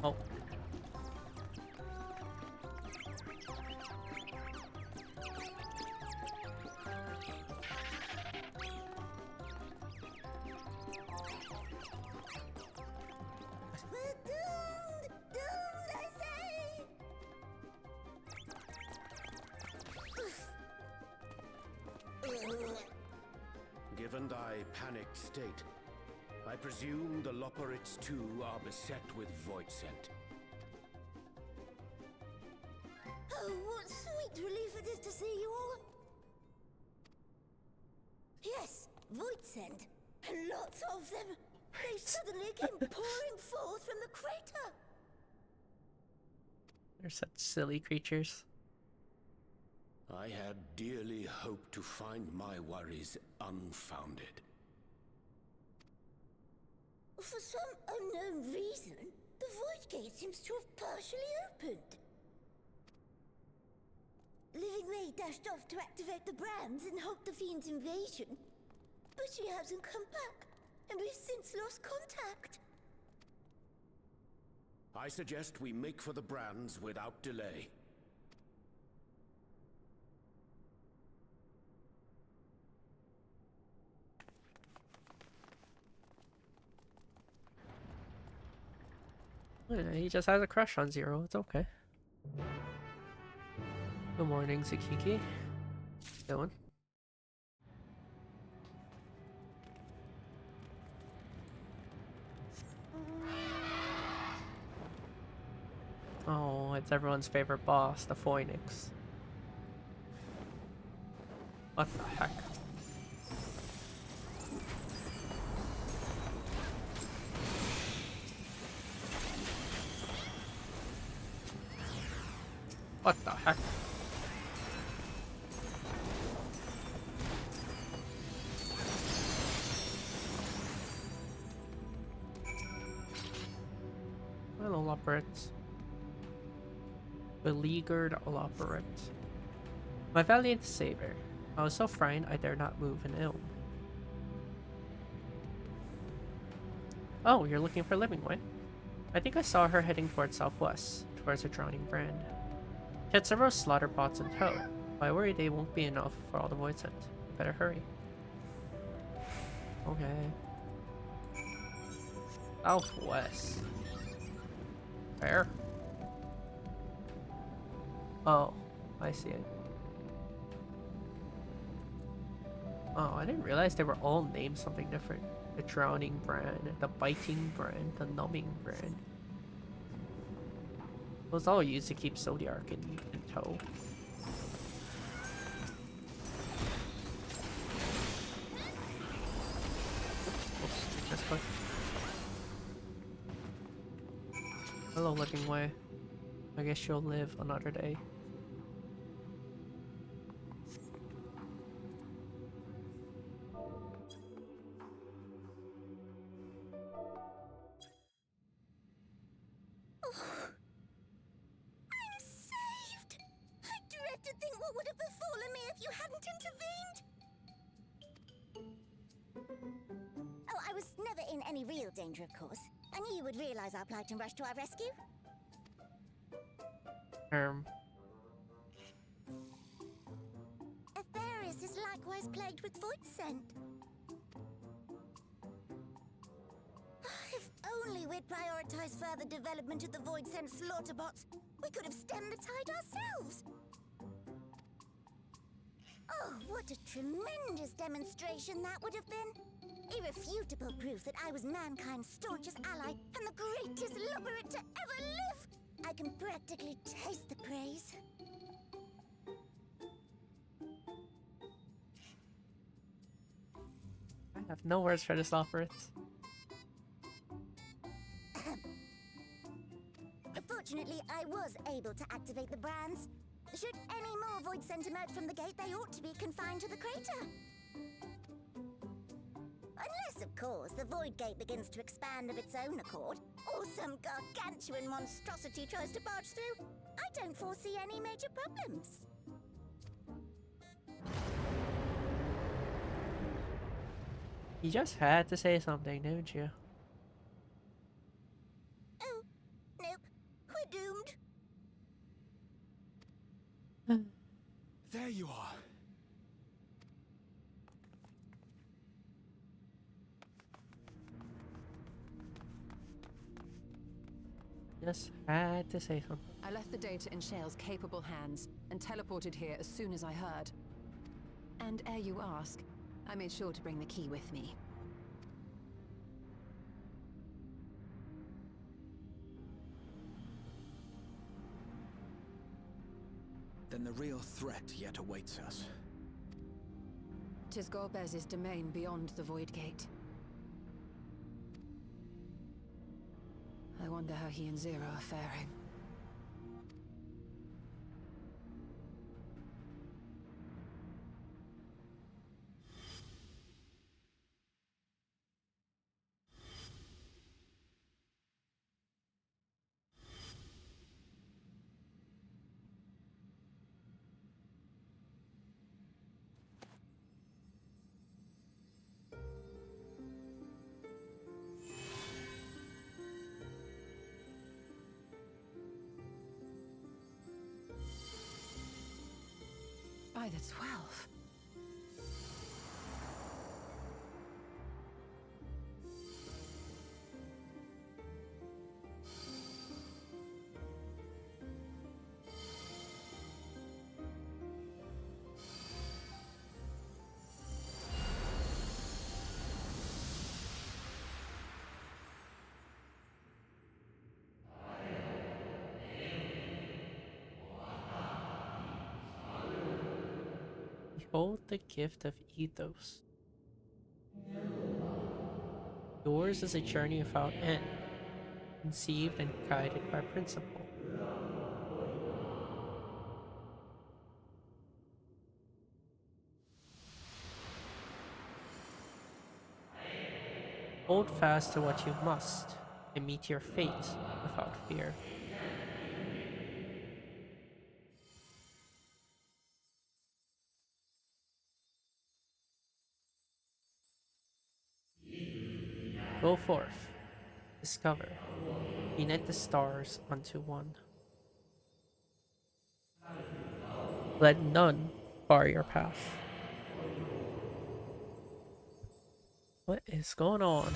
Oh. Given thy panicked state, I presume the Loporrits too are beset with void scent. Oh, what sweet relief it is to see you all. Yes, void scent. And lots of them. They suddenly came pouring forth from the crater. They're such silly creatures. I had dearly hoped to find my worries unfounded. For some unknown reason, the Void Gate seems to have partially opened. Living May dashed off to activate the brands and halt the Fiend's invasion. But she hasn't come back, and we've since lost contact. I suggest we make for the brands without delay. Yeah, he just has a crush on Zero. It's okay. Good morning, Zakiki. Doing? Oh, it's everyone's favorite boss, the Phoenix. What the heck? What the heck? Hello, Loporrits. Beleaguered Loporrit. My valiant savior. I was so frightened I dare not move an ill. Oh, you're looking for Livingway? I think I saw her heading towards southwest, towards a drowning brand. She had several slaughter pots in tow, but I worry they won't be enough for all the void scent. You better hurry. Okay. Southwest. Where? Oh, I see it. Oh, I didn't realize they were all named something different. The drowning brand, the biting brand, the numbing brand. Those all used to keep Zodiark in tow. Oops, this way. Hello, Living Way. I guess she'll live another day. I'm saved! I dread to think what would have befallen me if you hadn't intervened! Oh, I was never in any real danger, of course. I knew you would realize our plight and rush to our rescue. Atheris is likewise plagued with void scent. If only we'd prioritized further development of the void scent slaughter bots, we could have stemmed the tide ourselves. Oh, what a tremendous demonstration that would have been. Irrefutable proof that I was mankind's staunchest ally and the greatest lubberite to ever live. I can practically taste the praise. I have no words for this operative. Fortunately, I was able to activate the brands. Should any more void scent emerge from the gate, they ought to be confined to the crater. Unless, of course, the void gate begins to expand of its own accord, or some gargantuan monstrosity tries to barge through. I don't foresee any major problems. You just had to say something, didn't you? Oh, nope. We're doomed. There you are. Just had to say something. I left the data in Shale's capable hands and teleported here as soon as I heard. And ere you ask, I made sure to bring the key with me. Then the real threat yet awaits us. 'Tis Golbez's domain beyond the Void Gate. I wonder how he and Zero are faring. By the 12. Behold the gift of ethos. Yours is a journey without end, conceived and guided by principle. Hold fast to what you must, and meet your fate without fear. Go forth, discover, unite the stars unto one. Let none bar your path. What is going on?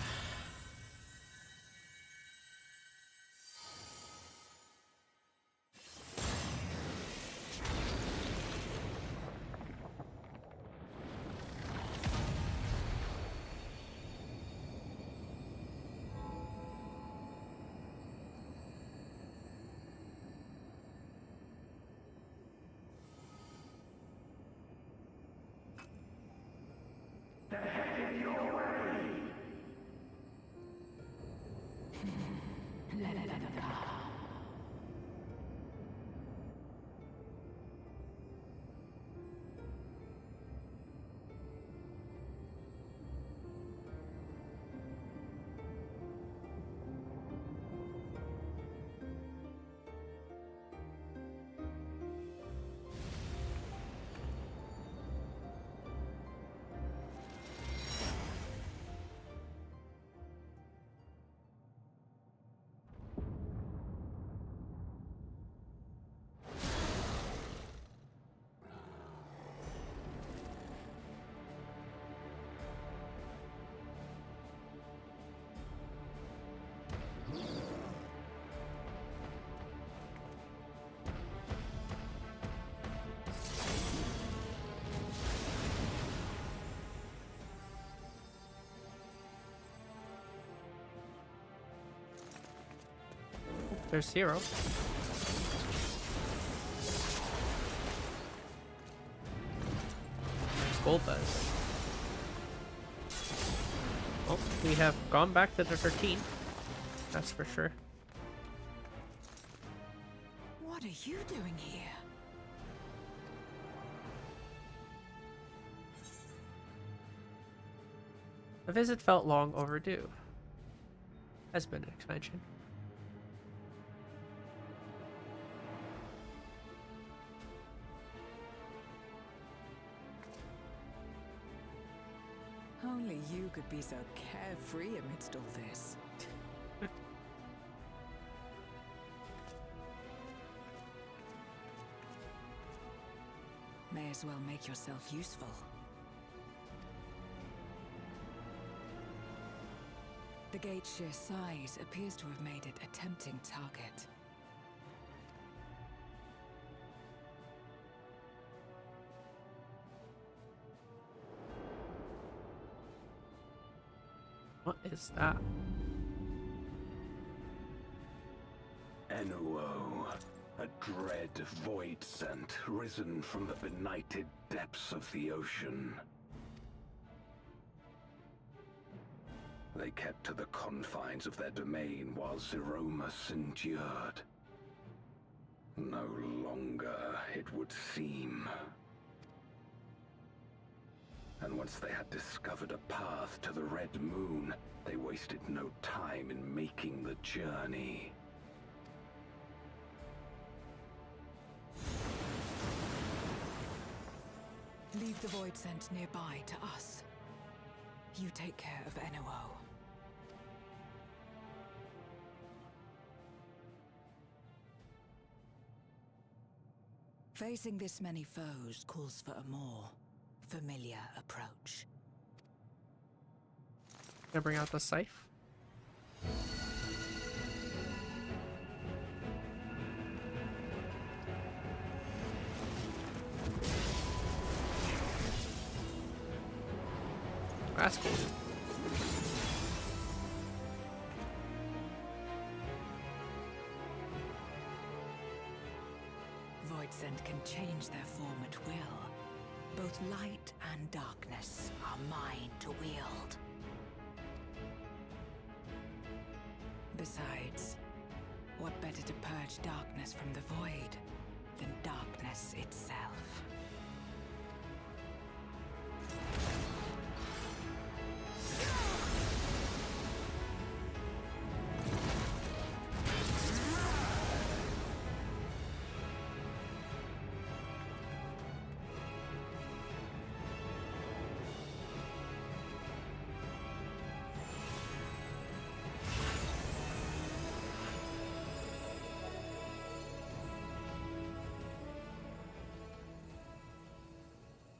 There's 0. There's Golbez. Oh, we have gone back to the 13. That's for sure. What are you doing here? The visit felt long overdue. Has been an expansion. Only you could be so carefree amidst all this. May as well make yourself useful. The gate's sheer size appears to have made it a tempting target. What is that? Enuo, a dread void scent risen from the benighted depths of the ocean. They kept to the confines of their domain while Zeromus endured. No longer, it would seem. And once they had discovered a path to the Red Moon, they wasted no time in making the journey. Leave the void scent nearby to us. You take care of Enuo. Facing this many foes calls for a more familiar approach. Gonna bring out the scythe. That's cool. Void scent can change their form at will. Both light and darkness are mine to wield. Besides, what better to purge darkness from the void than darkness itself?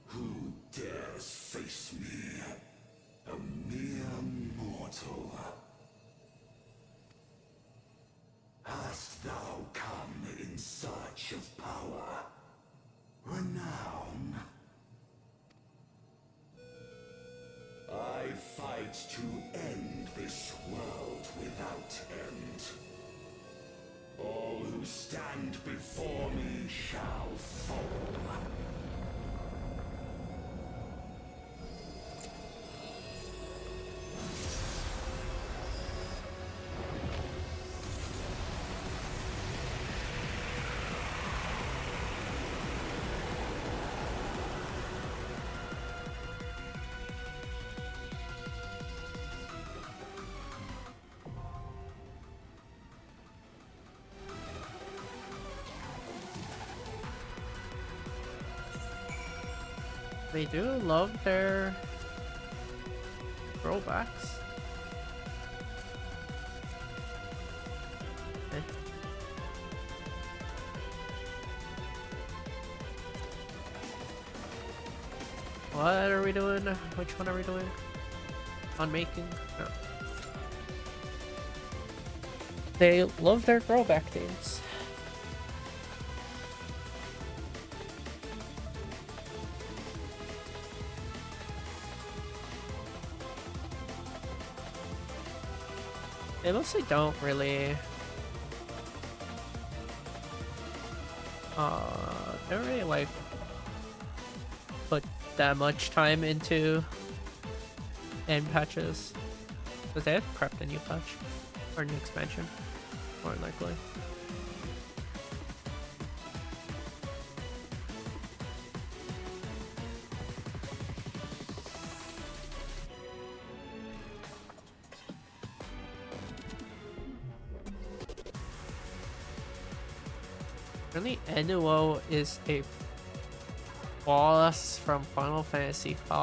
Who dares face me? A mere mortal. Hast thou come in search of power? Renown? I fight to end this world without end. All who stand before me shall fall. They do love their throwbacks. Okay. What are we doing? Which one are we doing? Unmaking? No. They love their throwback themes. They mostly don't really They don't really like put that much time into end patches, but they have prepped a new patch or new expansion, more than likely. Really, Enuo is a boss from Final Fantasy V.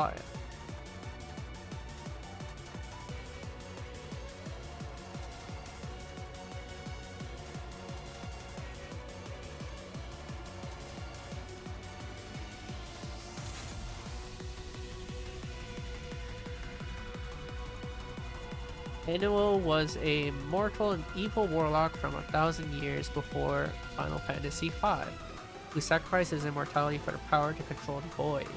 Enuo was a mortal and evil warlock from 1,000 years before Final Fantasy V, who sacrificed his immortality for the power to control the Void.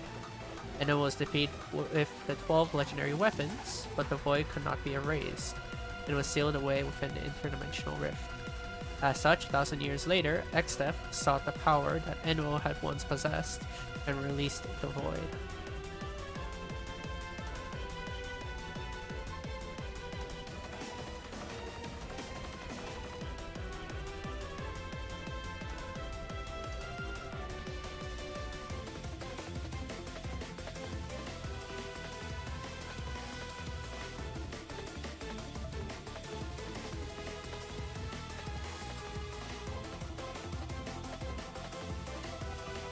Enuo was defeated with the 12 legendary weapons, but the Void could not be erased, and was sealed away within the interdimensional rift. As such, 1,000 years later, Extef sought the power that Enuo had once possessed, and released the Void.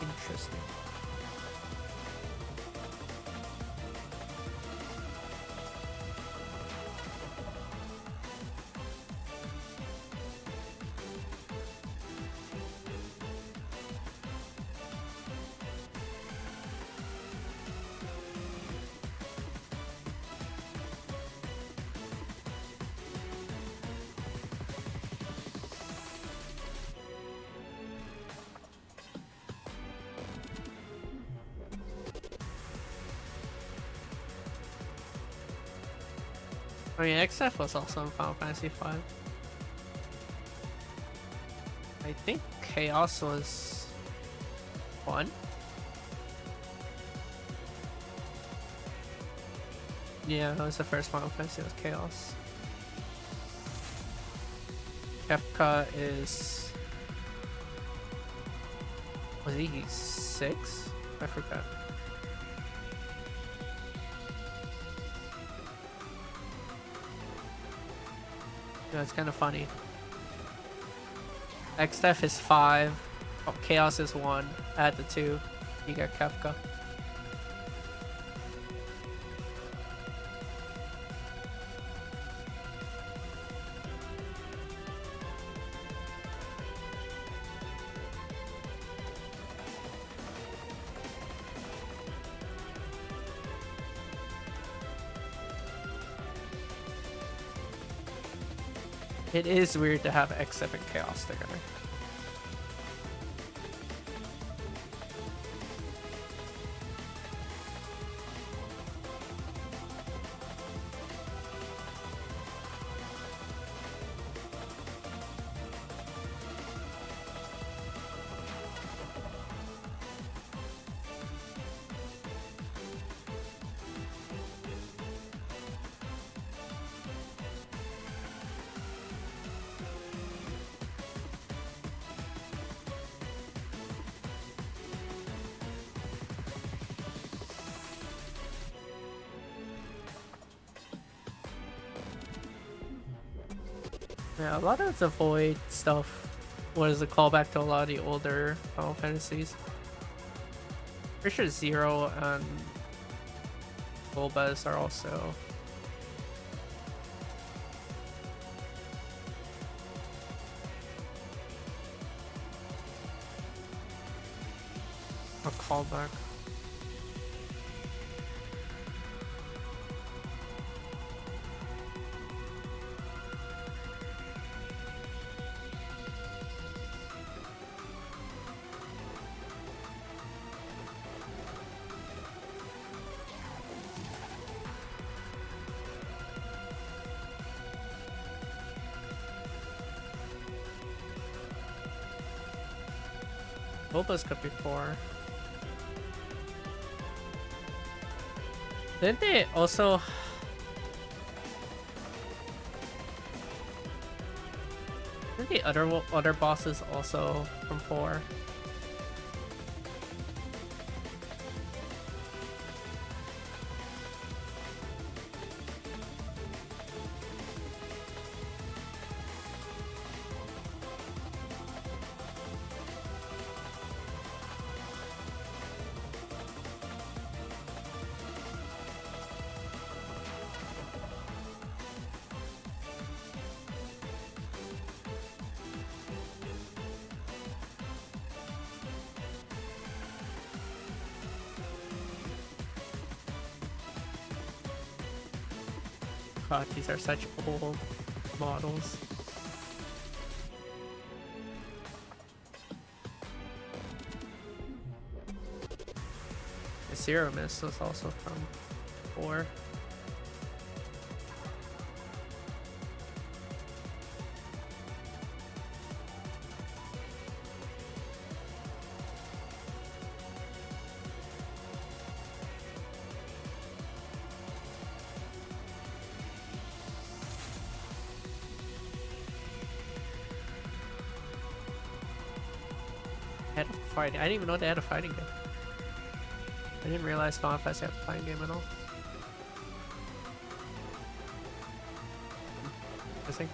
Interesting. I mean, XF was also in Final Fantasy V. I think Chaos was 1. Yeah, that was the first Final Fantasy, was Chaos. Kefka is... was he 6? I forgot. Yeah, it's kind of funny. Xdef is 5. Oh, Chaos is 1. Add the 2. You get Kefka. It is weird to have Xf and Chaos together. Yeah, a lot of the Void stuff was a callback to a lot of the older Final Fantasies. Pretty sure Zero and Golbez are also a callback. Boba's could be 4. Didn't they also... Didn't the other bosses also from 4? God, these are such old models. The Zero Mist was also from 4. I didn't even know they had a fighting game. I didn't realize Final Fantasy had a fighting game at all. Interesting.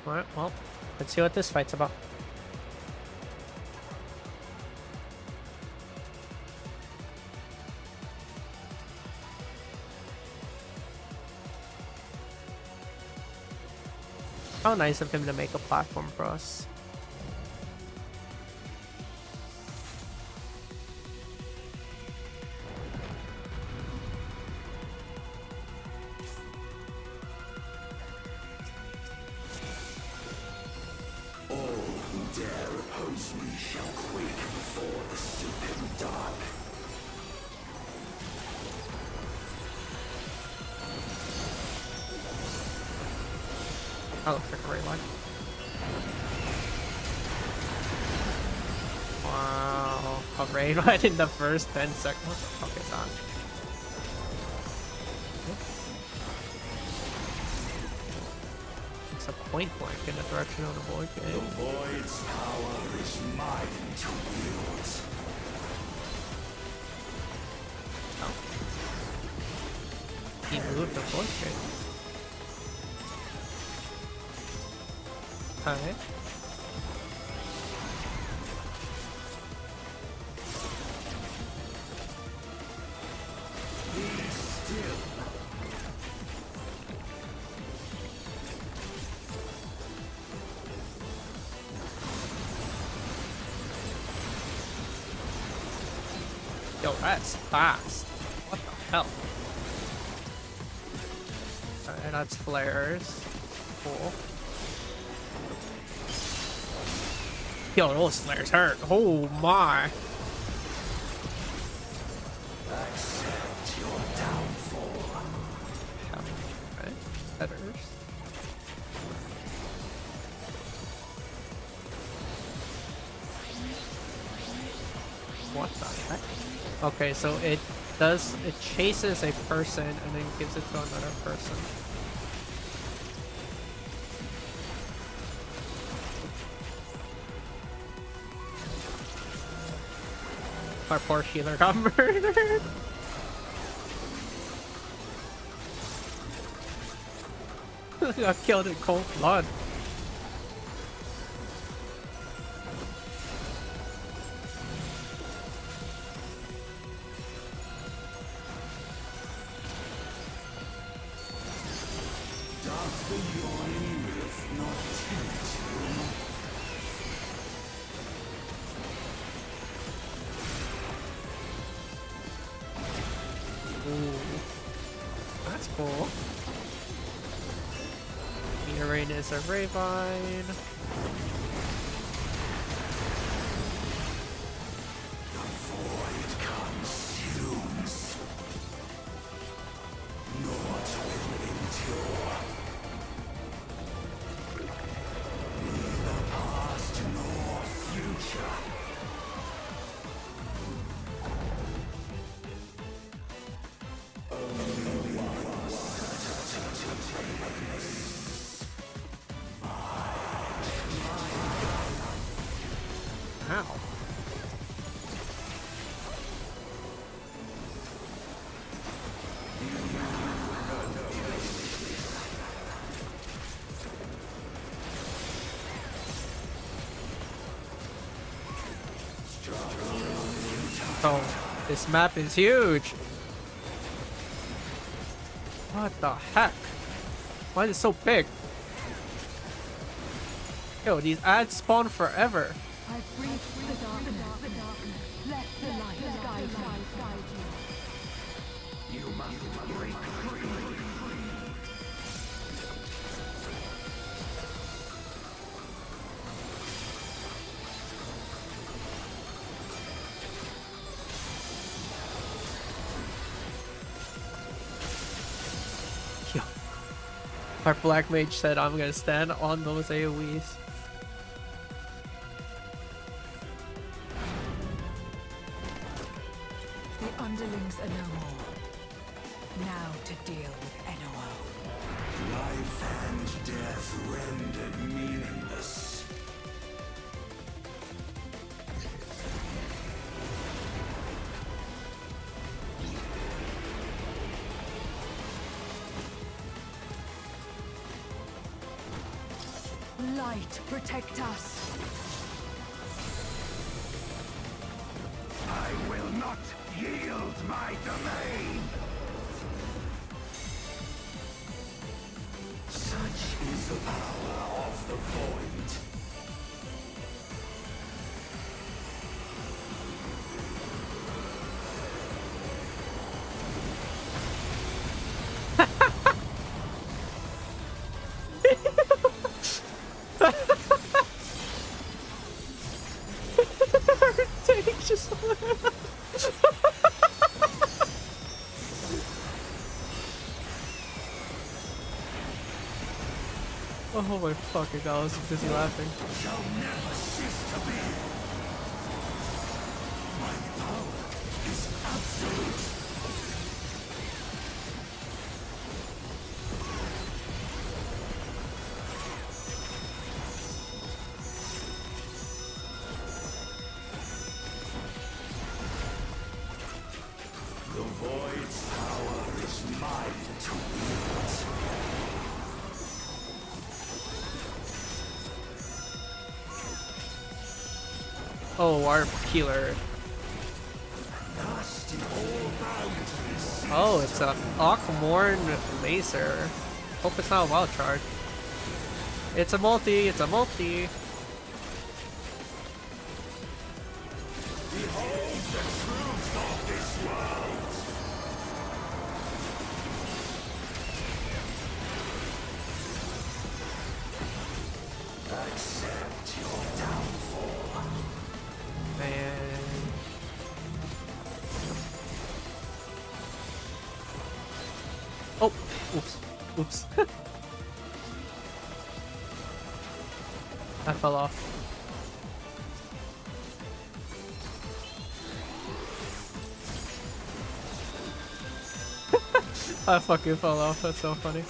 Alright, well, let's see what this fight's about. How nice of him to make a platform for us. That looks like a great line. Wow. A raid right in the first 10 seconds. What the fuck is that? It's a point blank in the direction of the void gate. The void's power is mine to wield. Oh. He moved the void gate. Alright. Be still. Yo, that's fast. What the hell? Alright, that's flares. Cool. Yo, those flares hurt. Oh my. Accept your downfall. Okay. Headers. What the heck? Okay, so it chases a person and then gives it to another person. Our poor healer got murdered. Got killed in cold blood. Ooh, that's cool. The arena is a Ravine. The void consumes. Naught will endure. Neither past nor future. Ow. Oh, this map is huge. What the heck? Why is it so big? Yo, these ads spawn forever. I breathe the darkness. Let the light guide you. You must break free. Yo. Our black mage said I'm gonna stand on those AoEs. The underlings are no more. Now to deal with NOL. Life and death rendered meaningless. Light, protect us. I will not yield my domain. Such is the power of the void. Just oh my fucking god, I was busy laughing. Shall never cease to be. My power is absolute. The void's power is mine to wield. Oh, our healer. Oh, it's a Aquamorn laser. Hope it's not a wild charge. It's a multi, it's a multi. Behold the truth of this world. Accept your downfall. Man. Oh, oops, oops. I fell off. I fucking fell off. That's so funny.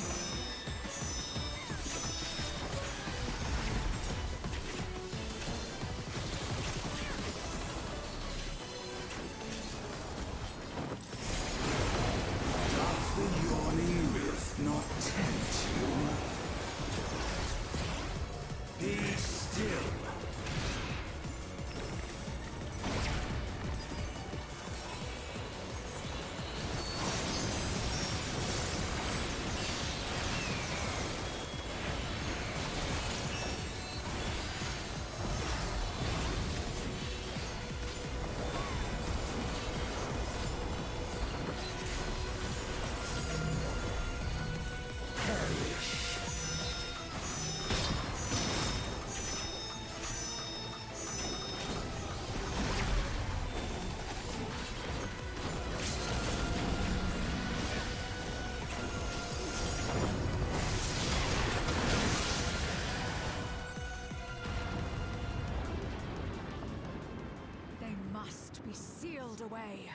They must be sealed away.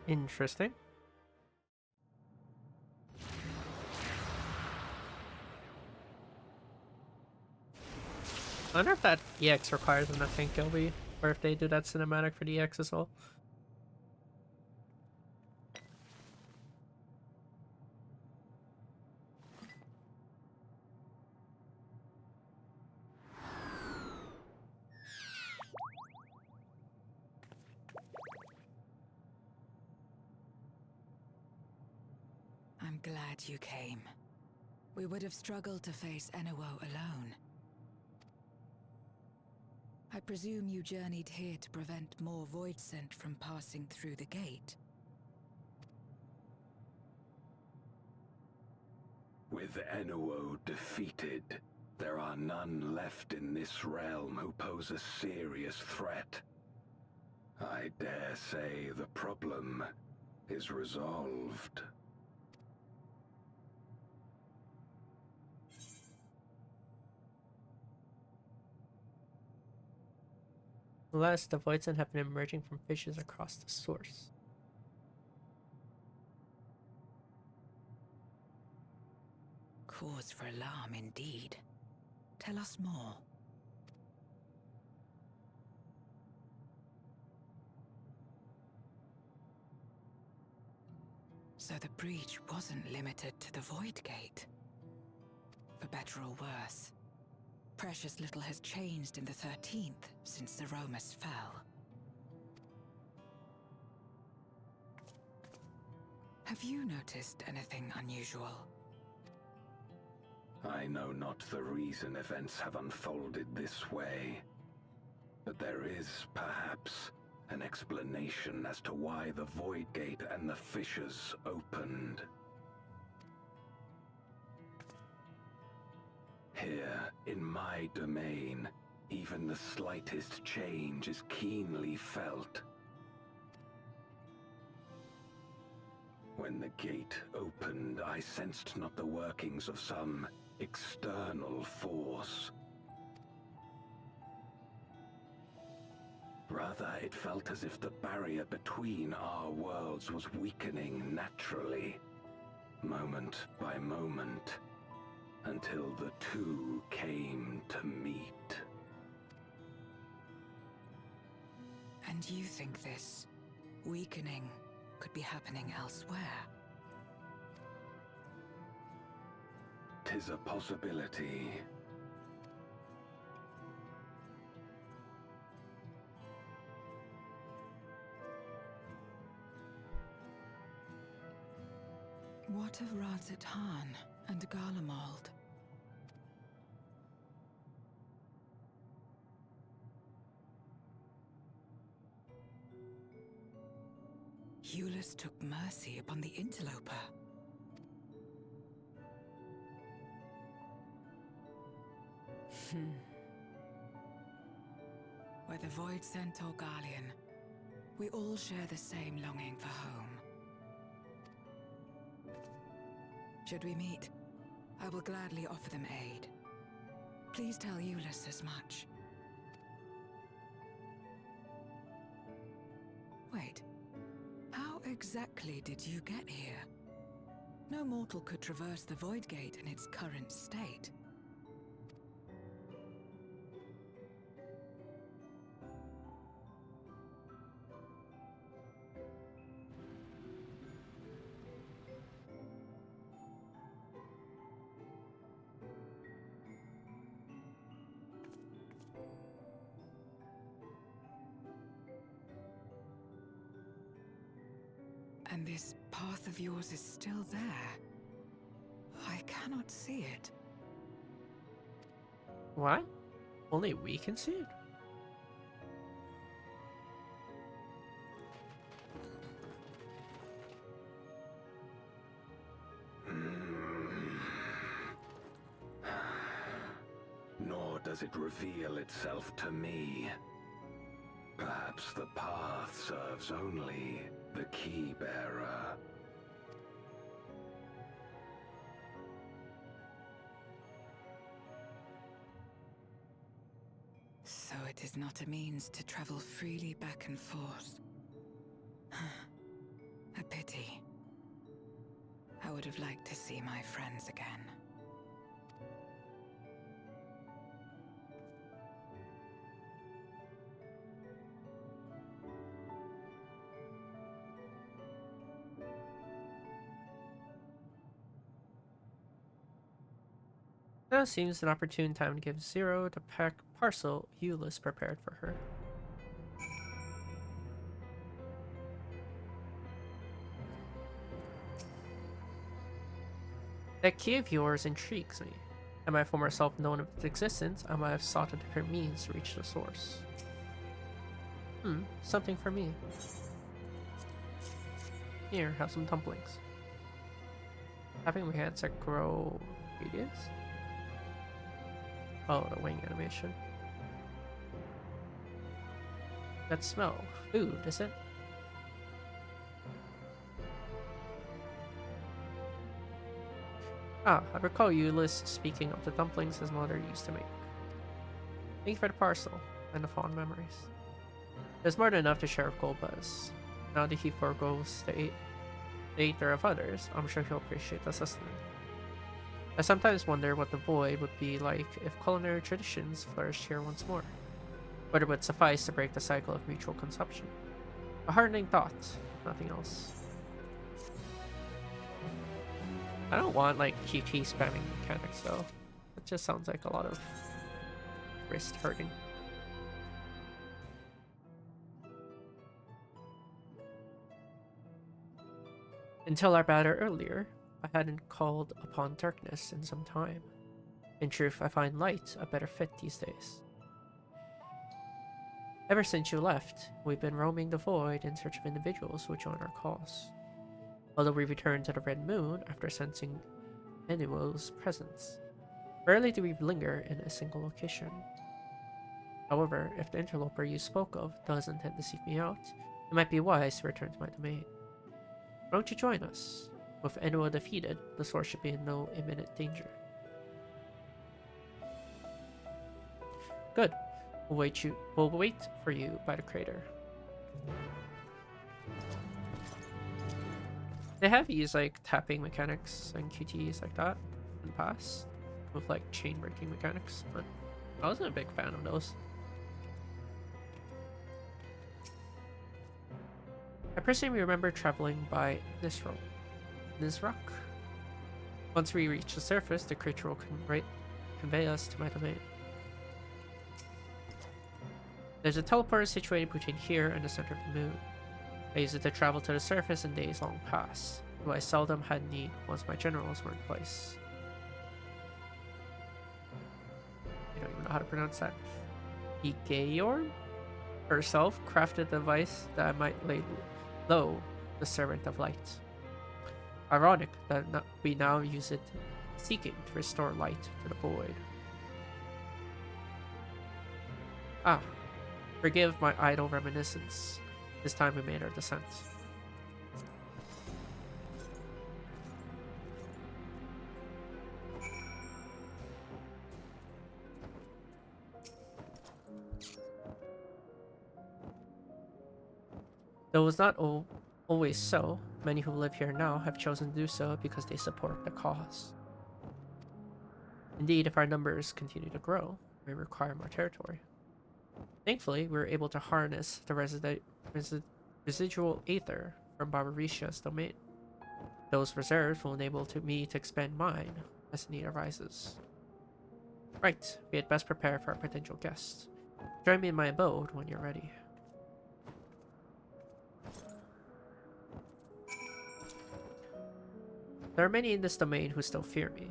Interesting. I wonder if that EX requires them to think Gilby, or if they do that cinematic for the EX as well. I'm glad you came. We would have struggled to face Enuo alone. I presume you journeyed here to prevent more Void Scent from passing through the gate. With Enuo defeated, there are none left in this realm who pose a serious threat. I dare say the problem is resolved. Unless the Voidsen have been emerging from fissures across the source. Cause for alarm indeed. Tell us more. So the breach wasn't limited to the Void Gate. For better or worse, precious little has changed in the 13th since the Romus fell. Have you noticed anything unusual? I know not the reason events have unfolded this way, but there is, perhaps, an explanation as to why the Void Gate and the fissures opened. Here, in my domain, even the slightest change is keenly felt. When the gate opened, I sensed not the workings of some external force. Rather, it felt as if the barrier between our worlds was weakening naturally, moment by moment, until the two came to meet. And you think this weakening could be happening elsewhere? 'Tis a possibility. What of Radzit Han and Garlemald? Eulus took mercy upon the interloper. Whether Void Sent or Guardian, we all share the same longing for home. Should we meet, I will gladly offer them aid. Please tell Euless as much. Wait, how exactly did you get here? No mortal could traverse the Void Gate in its current state. And this path of yours is still there. I cannot see it. What? Only we can see it? Nor does it reveal itself to me. Perhaps the path serves only the key bearer. So it is not a means to travel freely back and forth. A pity. I would have liked to see my friends again. Now seems an opportune time to give Zero the parcel Euless prepared for her. That key of yours intrigues me. Had my former self known of its existence, I might have sought a different means to reach the source. Something for me. Here, have some dumplings. Having my hands that grow radius? Oh, the wing animation. That smell. Food, is it? Ah, I recall Euless speaking of the dumplings his mother used to make. Thank you for the parcel and the fond memories. There's more than enough to share with Golbez. Now that he forgoes the eater of others, I'm sure he'll appreciate the sustenance. I sometimes wonder what the Void would be like if culinary traditions flourished here once more. Whether it would suffice to break the cycle of mutual consumption. A heartening thought, if nothing else. I don't want like QT spamming mechanics though. It just sounds like a lot of wrist hurting. Until our battle earlier, I hadn't called upon darkness in some time. In truth, I find light a better fit these days. Ever since you left, we've been roaming the void in search of individuals who join our cause. Although we returned to the Red Moon after sensing Enuo's presence, rarely do we linger in a single location. However, if the interloper you spoke of does intend to seek me out, it might be wise to return to my domain. Why don't you join us? With Enuo defeated, the source should be in no imminent danger. Good. We'll wait for you by the crater. They have used like tapping mechanics and QTEs like that in the past, with like chain breaking mechanics, but I wasn't a big fan of those. I personally remember traveling by this rock. Once we reach the surface, the creature will convey us to my domain. There's a teleporter situated between here and the center of the moon. I used it to travel to the surface in days long past, though I seldom had need once my generals were in place. I don't even know how to pronounce that. Igayorn herself crafted the device that I might lay low the Servant of Light. Ironic that we now use it seeking to restore light to the void. Ah, forgive my idle reminiscence. This time we made our descent. Though it was not always so, many who live here now have chosen to do so because they support the cause. Indeed, if our numbers continue to grow, we require more territory. Thankfully, we were able to harness the residual aether from Barbarisha's domain. Those reserves will enable me to expand mine as the need arises. Right, we had best prepare for our potential guests. Join me in my abode when you're ready. There are many in this domain who still fear me.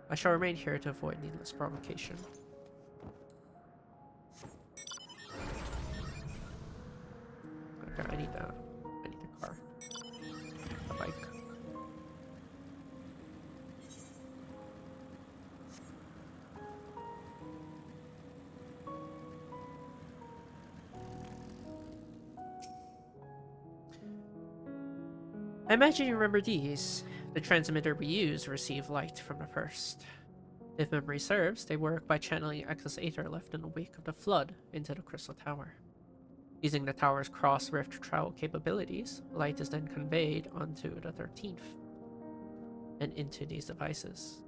I shall remain here to avoid needless provocation. Okay, I need the car. The bike. I imagine you remember these. The transmitter we use received light from the first. If memory serves, they work by channeling excess aether left in the wake of the flood into the crystal tower. Using the tower's cross-rift travel capabilities, light is then conveyed onto the 13th and into these devices.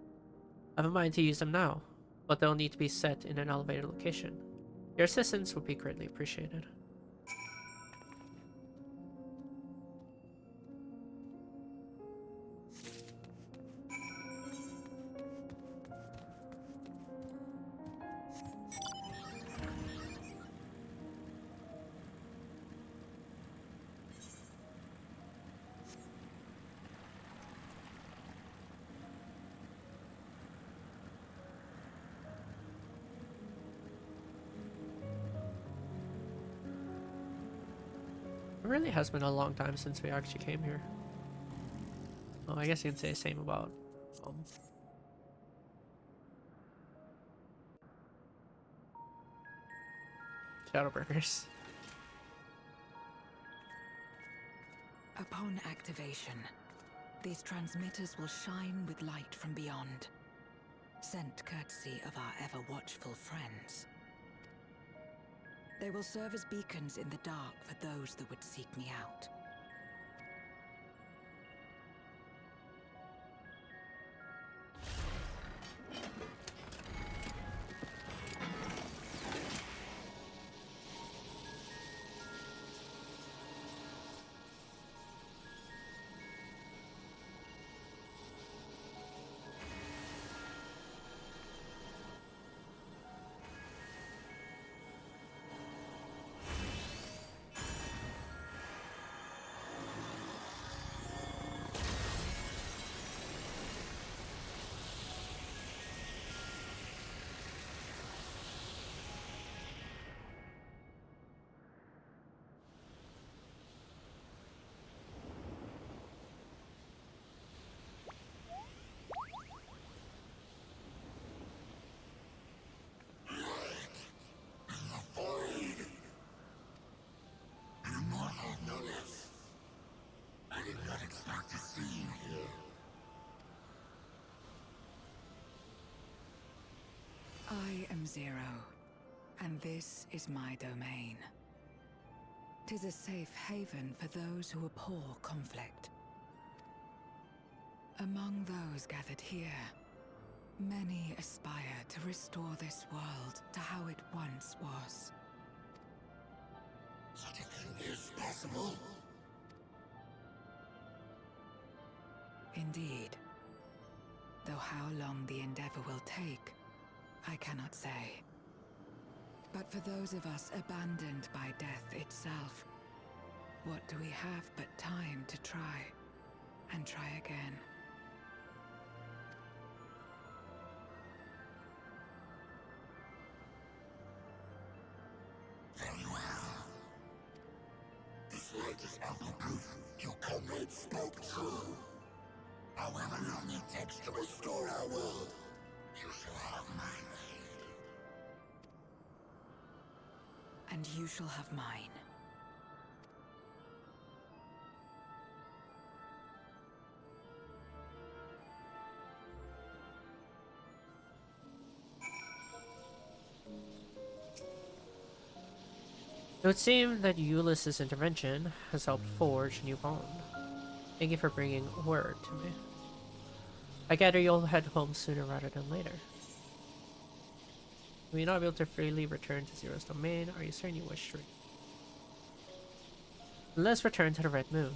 I have a mind to use them now, but they'll need to be set in an elevated location. Your assistance would be greatly appreciated. It really has been a long time since we actually came here. Oh, I guess you can say the same about Shadowbringers. Upon activation, these transmitters will shine with light from beyond, sent courtesy of our ever-watchful friends. They will serve as beacons in the dark for those that would seek me out. I am Zero, and this is my domain. 'Tis a safe haven for those who abhor conflict. Among those gathered here, many aspire to restore this world to how it once was. Such a thing is possible? Indeed. Though how long the endeavor will take, I cannot say. But for those of us abandoned by death itself, what do we have but time to try, and try again? Very well. This light is ample proof your comrade spoke true. However long it takes to restore our world, you shall have my aid. and you shall have mine. It would seem that Ulysses' intervention has helped forge a new bond. Thank you for bringing word to me. I gather you'll head home sooner rather than later. Will you not be able to freely return to Zero's domain? Are you certain you wish to? Let's return to the Red Moon.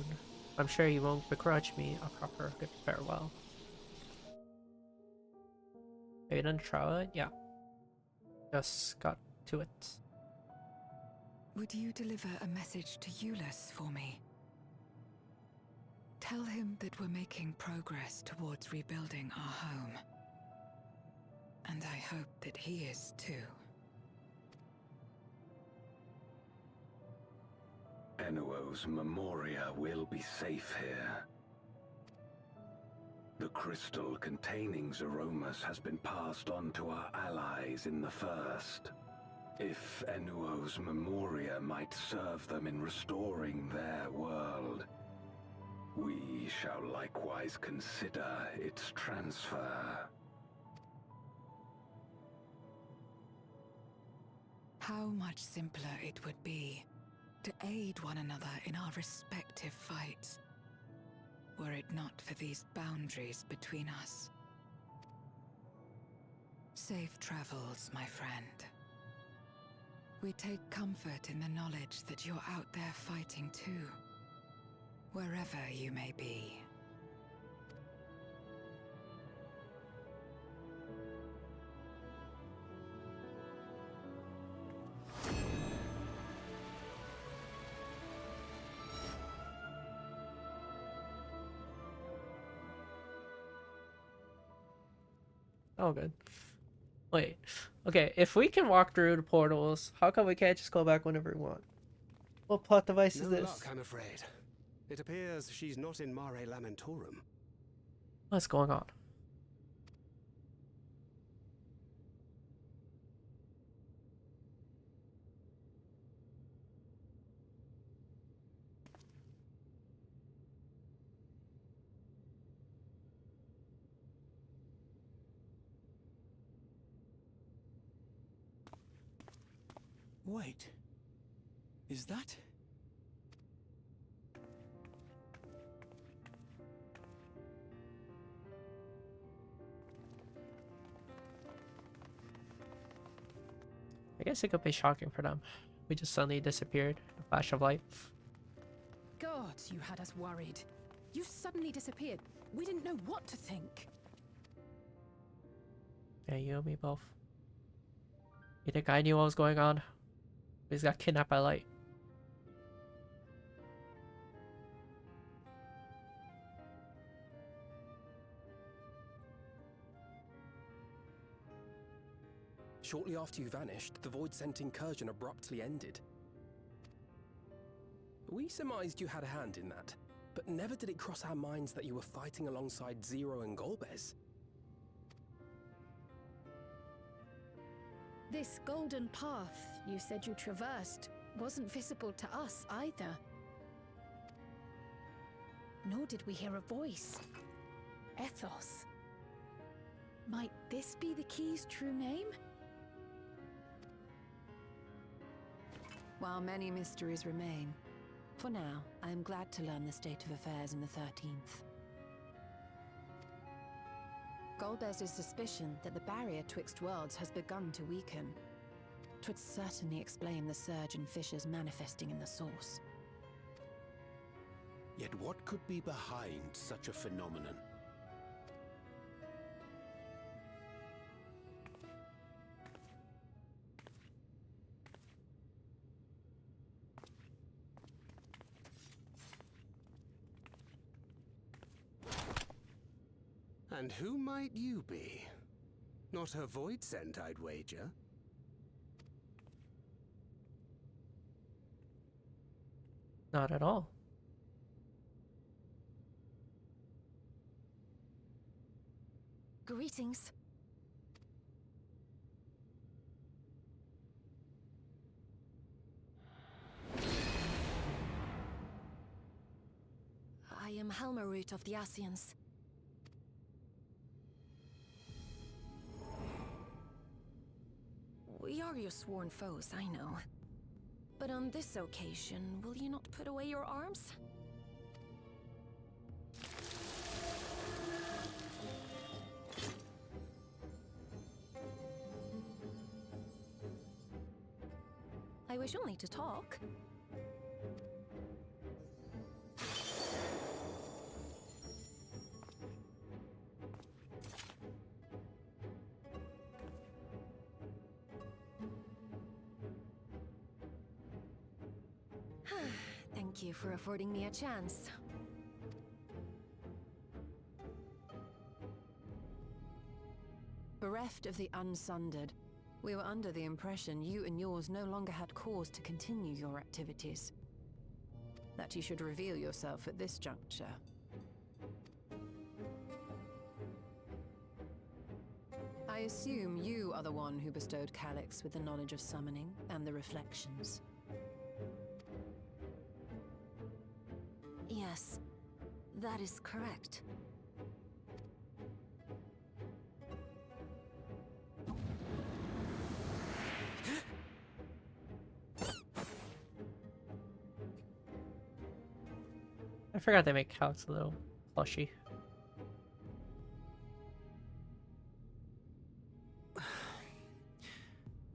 I'm sure you won't begrudge me a proper good farewell. Have you done trial it? Yeah. Just got to it. Would you deliver a message to Ulysses for me? Tell him that we're making progress towards rebuilding our home. And I hope that he is too. Enuo's Memoria will be safe here. The crystal containing Zeromus has been passed on to our allies in the First. If Enuo's Memoria might serve them in restoring their world, we shall likewise consider its transfer. How much simpler it would be to aid one another in our respective fights, were it not for these boundaries between us. Safe travels, my friend. We take comfort in the knowledge that you're out there fighting too, wherever you may be. Oh, good. Wait. Okay, if we can walk through the portals, how come we can't just go back whenever we want? What plot device is No this? luck, I'm afraid. It appears she's not in Mare Lamentorum. What's going on? Wait. Is that... I guess it could be shocking for them. We just suddenly disappeared. A flash of light. God, you had us worried. You suddenly disappeared. We didn't know what to think. Yeah, you and me both. You think I knew what was going on? We just got kidnapped by light. Shortly after you vanished, the Void-sent incursion abruptly ended. We surmised you had a hand in that, but never did it cross our minds that you were fighting alongside Zero and Golbez. This golden path you said you traversed wasn't visible to us either. Nor did we hear a voice. Ethos. Might this be the key's true name? While many mysteries remain, for now, I am glad to learn the state of affairs in the 13th. Golbez's suspicion that the barrier twixt worlds has begun to weaken. 'Twould certainly explain the surge in fissures manifesting in the source. Yet what could be behind such a phenomenon? And who might you be? Not her Void-sent, I'd wager. Not at all. Greetings. am Helmerut of the Ascians. We are your sworn foes, I know. But on this occasion, will you not put away your arms? I wish only to talk. Thank you for affording me a chance. Bereft of the Unsundered, we were under the impression you and yours no longer had cause to continue your activities. That you should reveal yourself at this juncture. I assume you are the one who bestowed Calyx with the knowledge of summoning and the reflections. Yes, that is correct. I forgot they make Calyx a little plushy.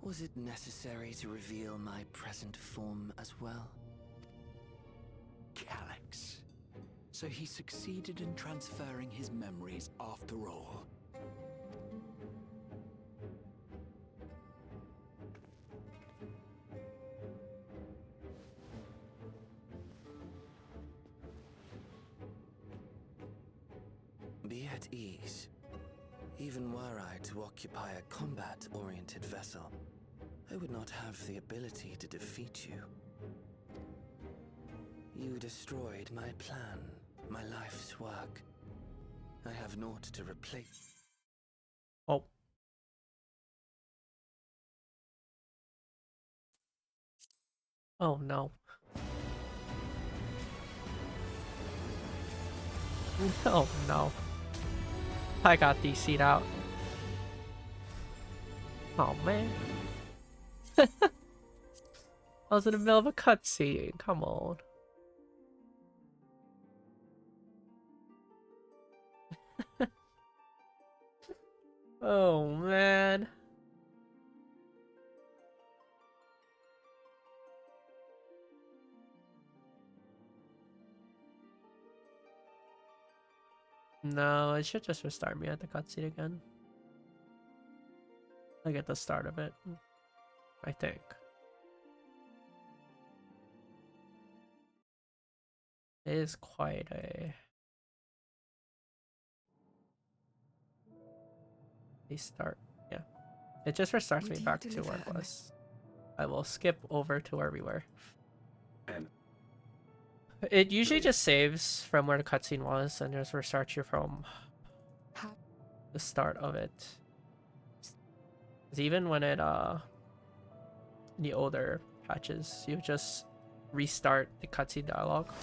Was it necessary to reveal my present form as well? Calyx. So he succeeded in transferring his memories after all. Be at ease. Even were I to occupy a combat-oriented vessel, I would not have the ability to defeat you. You destroyed my plan, my life's work. I have naught to replace. Oh. Oh no. Oh no. I got DC'd out. Oh man. I was in the middle of a cutscene. Come on. Oh man. No, it should just restart me at the cutscene again. Like at the start of it, I think. It is quite a start. Yeah. It just restarts me back to where it was. I will skip over to where we were. And it usually just saves from where the cutscene was and just restarts you from the start of it. 'Cause even when it in the older patches, you just restart the cutscene dialogue.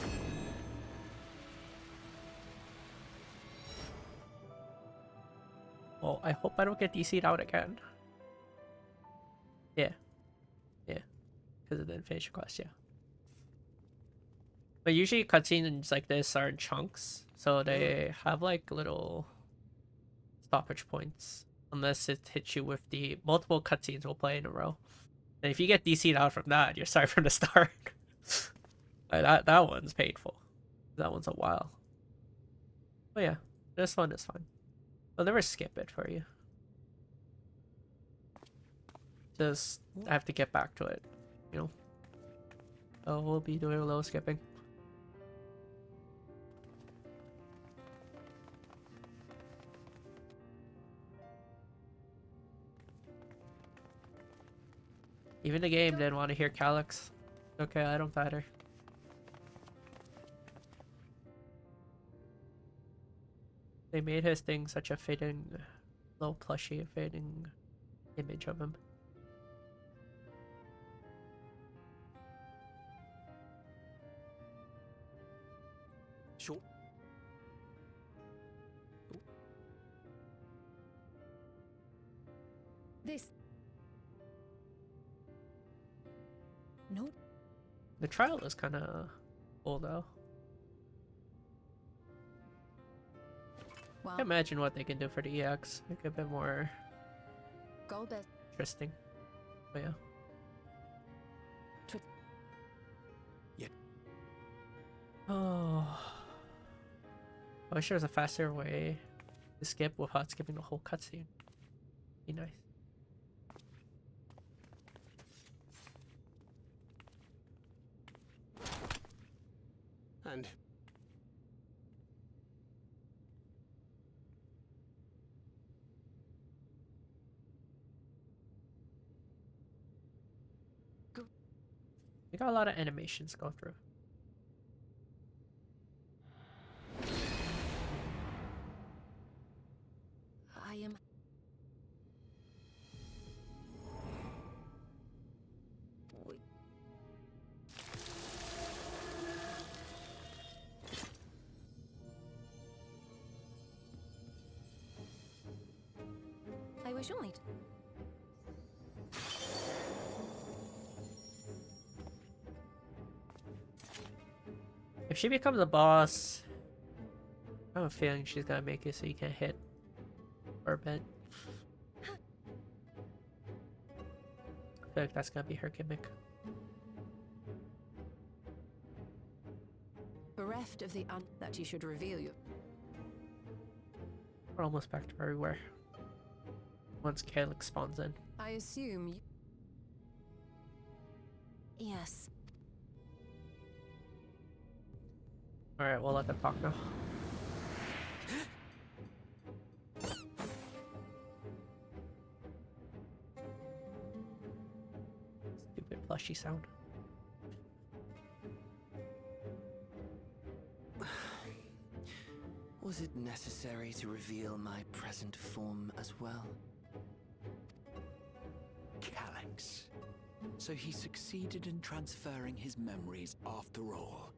Well, I hope I don't get DC'd out again. Yeah. Yeah. Because it didn't finish the quest, yeah. But usually cutscenes like this are in chunks, so they have like little stoppage points. Unless it hits you with the multiple cutscenes will play in a row. And if you get DC'd out from that, you're starting from the start. that one's painful. That one's a while. But yeah, this one is fine. I'll never skip it for you. Just I have to get back to it, you know. So we'll be doing a little skipping. Even the game didn't want to hear Calyx. Okay, I don't matter. They made his thing such a fitting, little plushie, fitting image of him. Sure. This... No. The trial is kind of cool though. Well, I can imagine what they can do for the EX. Make it a bit more Golbez. interesting. But yeah. Oh. I wish there was a faster way to skip without skipping the whole cutscene. Be nice. And We got a lot of animations to go through. I am... Wait. I wish only to... If she becomes a boss, I have a feeling she's gonna make it so you can't hit or bend. I feel like that's gonna be her gimmick. Bereft of the that you should reveal you. We're almost back to where we were. Once Calyx spawns in. I assume you... Yes. Alright, we'll let them talk now. Stupid plushy sound. was it necessary to reveal my present form as well? Calyx. So he succeeded in transferring his memories after all.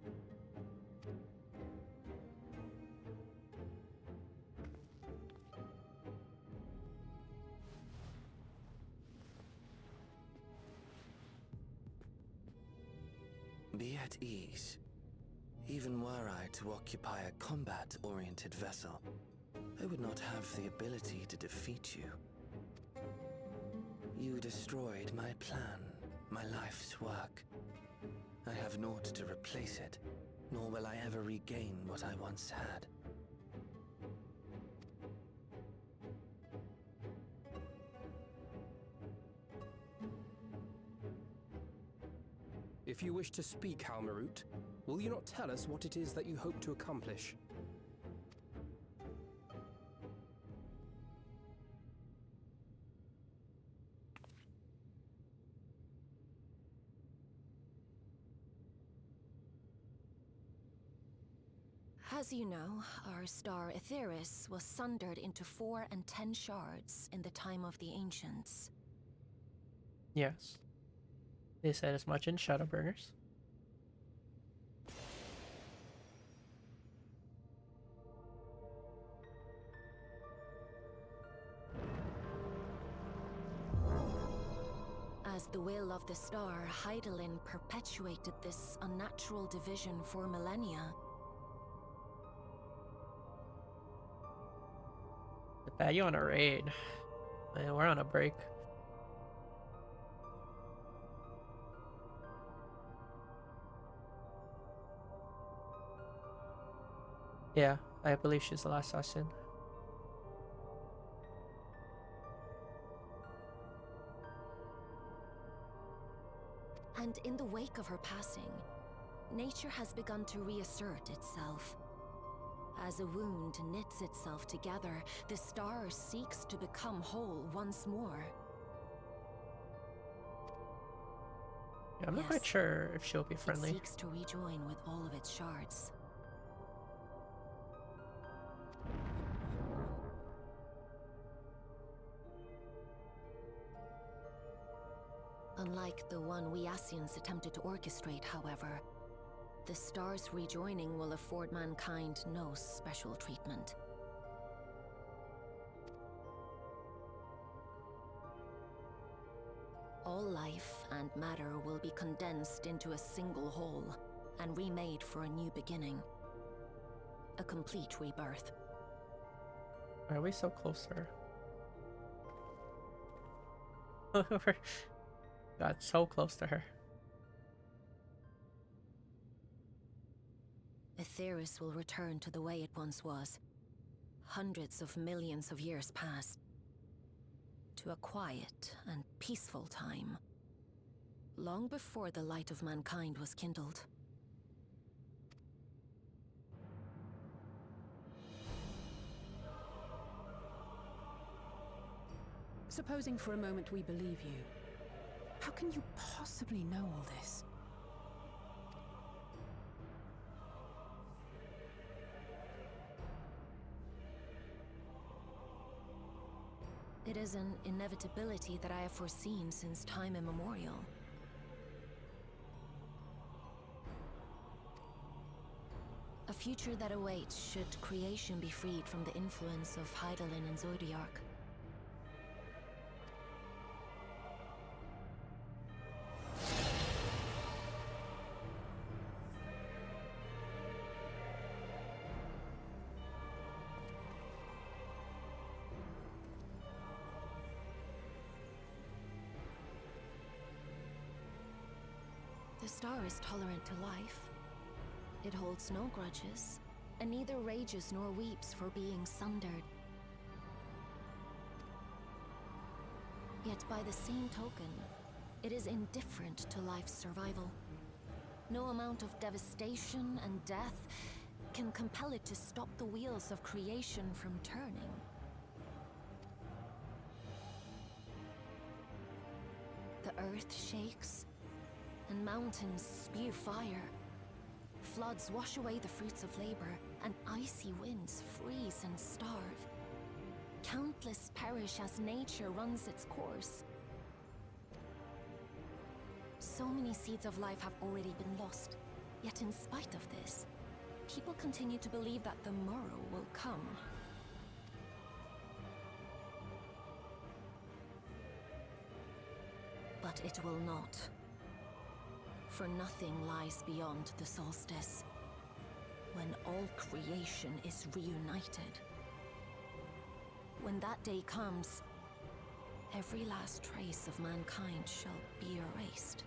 Be at ease. Even were I to occupy a combat-oriented vessel, I would not have the ability to defeat you. You destroyed my plan, my life's work. I have naught to replace it, nor will I ever regain what I once had. If you wish to speak, Halmarut, will you not tell us what it is that you hope to accomplish? As you know, our star Aetheris was sundered into 4 and 10 shards in the time of the Ancients. Yes. They said as much in Shadowburners. As the will of the star, Hydaelyn perpetuated this unnatural division for millennia. Pat, you on a raid. Man, we're on a break. Yeah, I believe she's the last assassin. And in the wake of her passing, nature has begun to reassert itself. As a wound knits itself together, the star seeks to become whole once more. Yeah, I'm not quite sure if she'll be friendly. It seeks to rejoin with all of its shards. Unlike the one we Ascians attempted to orchestrate, however, the star's rejoining will afford mankind no special treatment. All life and matter will be condensed into a single whole and remade for a new beginning. A complete rebirth. Why are we so close to her? Got so close to her. Aetheris will return to the way it once was. Hundreds of millions of years past. To a quiet and peaceful time. Long before the light of mankind was kindled. Supposing for a moment we believe you, how can you possibly know all this? It is an inevitability that I have foreseen since time immemorial. A future that awaits should creation be freed from the influence of Hydaelyn and Zodiac. The star is tolerant to life. It holds no grudges, and neither rages nor weeps for being sundered. Yet by the same token, it is indifferent to life's survival. No amount of devastation and death can compel it to stop the wheels of creation from turning. The earth shakes, and mountains spew fire. Floods wash away the fruits of labor, and icy winds freeze and starve. Countless perish as nature runs its course. So many seeds of life have already been lost. Yet in spite of this, people continue to believe that the morrow will come. But it will not. For nothing lies beyond the solstice, when all creation is reunited. When that day comes, every last trace of mankind shall be erased.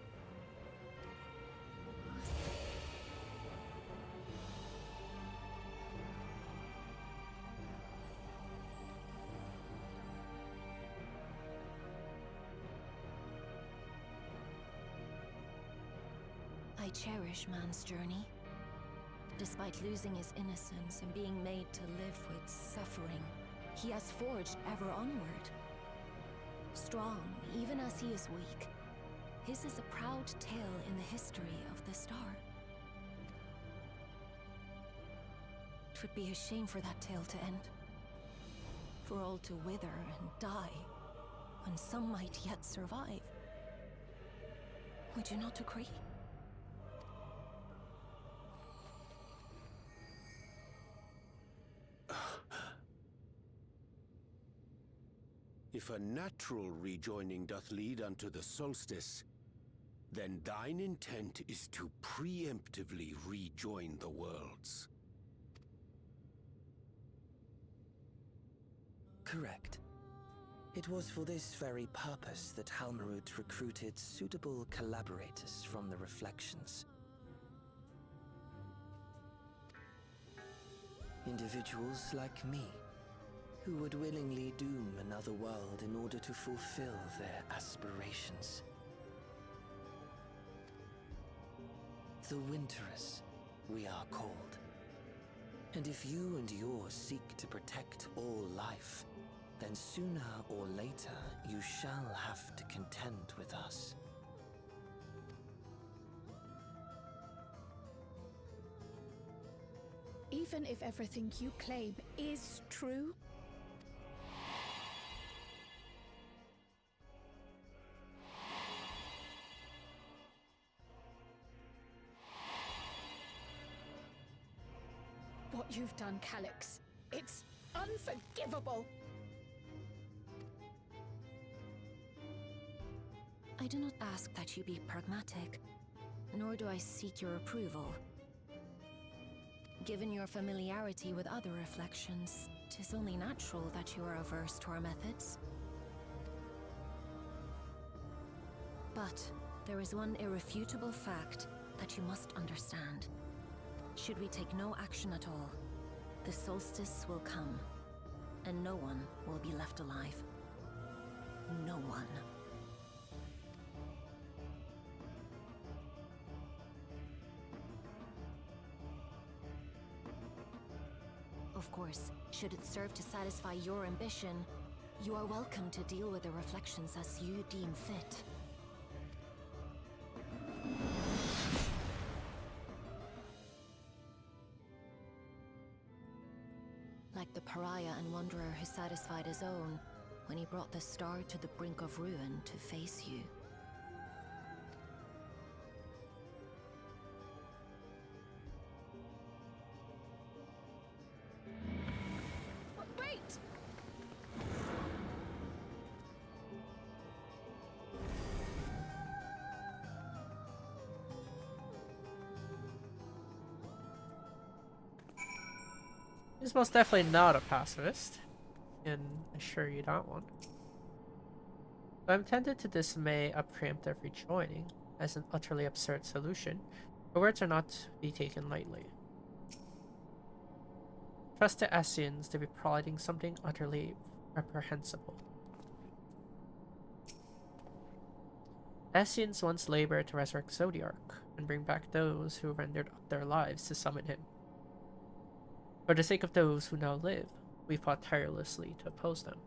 I cherish man's journey. Despite losing his innocence and being made to live with suffering, he has forged ever onward. Strong, even as he is weak, his is a proud tale in the history of the star. It would be a shame for that tale to end. For all to wither and die, when some might yet survive. Would you not agree? If a natural rejoining doth lead unto the solstice, then thine intent is to preemptively rejoin the worlds. Correct. It was for this very purpose that Halmarut recruited suitable collaborators from the Reflections. Individuals like me, who would willingly doom another world in order to fulfill their aspirations. The Winterers, we are called. And if you and yours seek to protect all life, then sooner or later you shall have to contend with us. Even if everything you claim is true, what you've done, Calyx, it's unforgivable! I do not ask that you be pragmatic, nor do I seek your approval. Given your familiarity with other reflections, 'tis only natural that you are averse to our methods. But there is one irrefutable fact that you must understand. Should we take no action at all, the solstice will come, and no one will be left alive. No one. Of course, should it serve to satisfy your ambition, you are welcome to deal with the reflections as you deem fit. Like the pariah and wanderer who satisfied his own when he brought the star to the brink of ruin to face you. Wait! He's most definitely not a pacifist, and assure you that one. But I'm tempted to dismay a preemptive rejoining as an utterly absurd solution. The words are not to be taken lightly. Trust the Ascians to be plotting something utterly reprehensible. Ascians once labored to resurrect Zodiark and bring back those who rendered up their lives to summon him. For the sake of those who now live, we fought tirelessly to oppose them.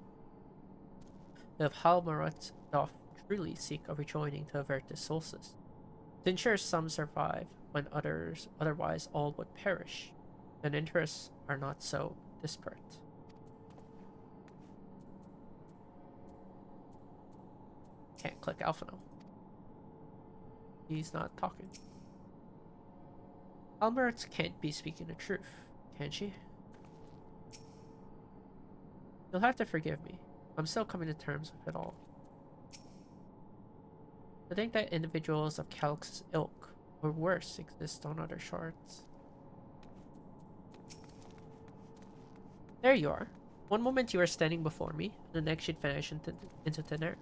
If Halmarat doth truly seek a rejoining to avert this solstice, to ensure some survive when otherwise all would perish, then interests are not so disparate. Can't click Alpha now. He's not talking. Halmarat can't be speaking the truth, can she? You'll have to forgive me. I'm still coming to terms with it all. To think that individuals of Calix's ilk, or worse, exist on other shards. There you are. One moment you are standing before me, and the next you'd vanish into thin air.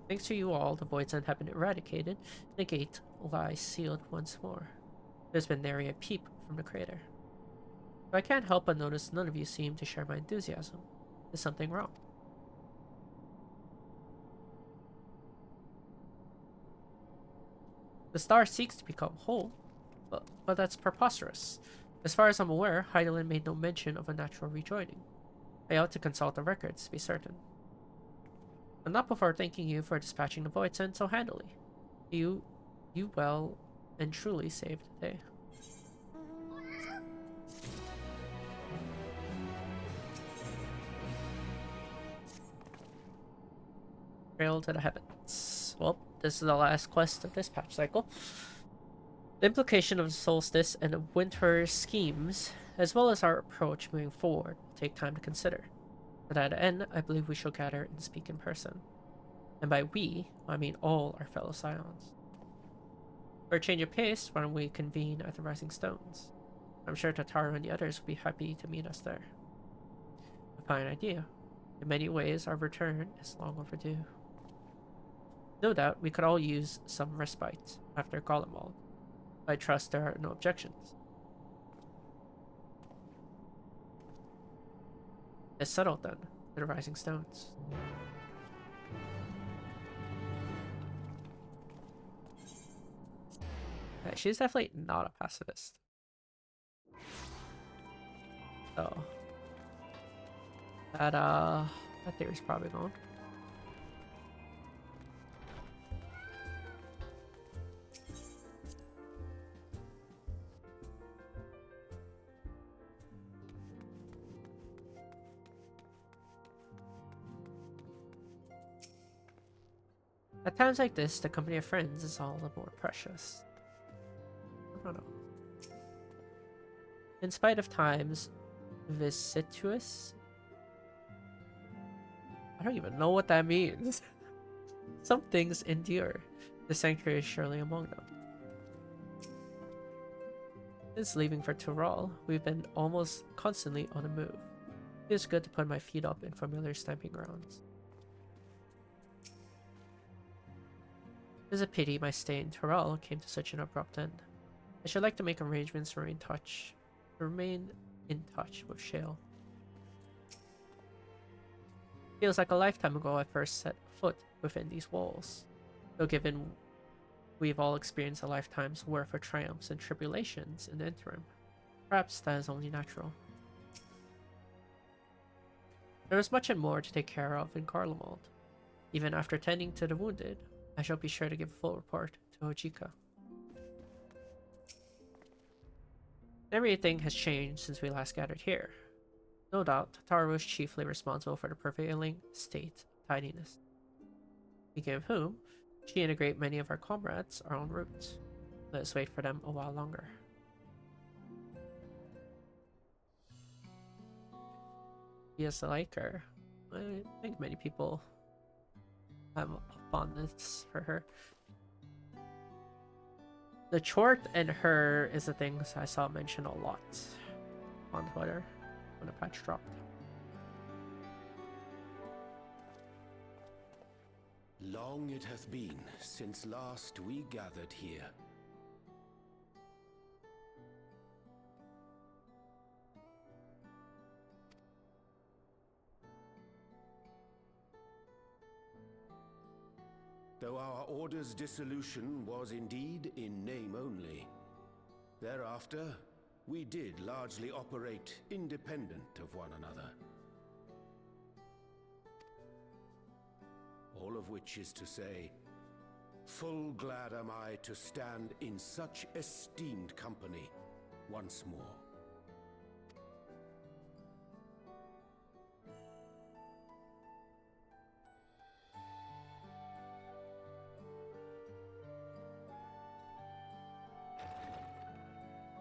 Thanks to you all, the Void's End have been eradicated, and the gate lies sealed once more. There's been nary a peep from the crater. But I can't help but notice none of you seem to share my enthusiasm. Is something wrong? The star seeks to become whole, but that's preposterous. As far as I'm aware, Heidelin made no mention of a natural rejoining. I ought to consult the records to be certain. And not before thanking you for dispatching the Void's End so handily. You well and truly saved the day. Trail to the heavens. Well, this is the last quest of this patch cycle. The implication of the solstice and the winter schemes, as well as our approach moving forward, will take time to consider. To that end, I believe we shall gather and speak in person. And by we, I mean all our fellow Scions. For a change of pace, why don't we convene at the Rising Stones? I'm sure Tataru and the others will be happy to meet us there. A fine idea. In many ways, our return is long overdue. No doubt, we could all use some respite after Golemwald. I trust there are no objections. It's settled then, to the Rising Stones. Yeah, she's definitely not a pacifist. So that theory's probably gone. At times like this, the company of friends is all the more precious. I don't know. In spite of times vicissituous, I don't even know what that means. Some things endure. The sanctuary is surely among them. Since leaving for Tyrol, we've been almost constantly on the move. It's good to put my feet up in familiar stamping grounds. It's a pity my stay in Tyrol came to such an abrupt end. I should like to make arrangements to remain in touch with Shale. Feels like a lifetime ago I first set foot within these walls. Though given we've all experienced a lifetime's worth of triumphs and tribulations in the interim, perhaps that is only natural. There is much and more to take care of in Garlemald. Even after tending to the wounded, I shall be sure to give a full report to Hojika. Everything has changed since we last gathered here. No doubt, Tataru was chiefly responsible for the prevailing state of tidiness. Speaking of whom, she and a great many of our comrades are en route. Let us wait for them a while longer. Yes, I like her. I think many people have a fondness for her. The Chort and her is the things I saw mentioned a lot on Twitter when the patch dropped. Long it hath been since last we gathered here. Though our order's dissolution was indeed in name only, thereafter we did largely operate independent of one another. All of which is to say, full glad am I to stand in such esteemed company once more.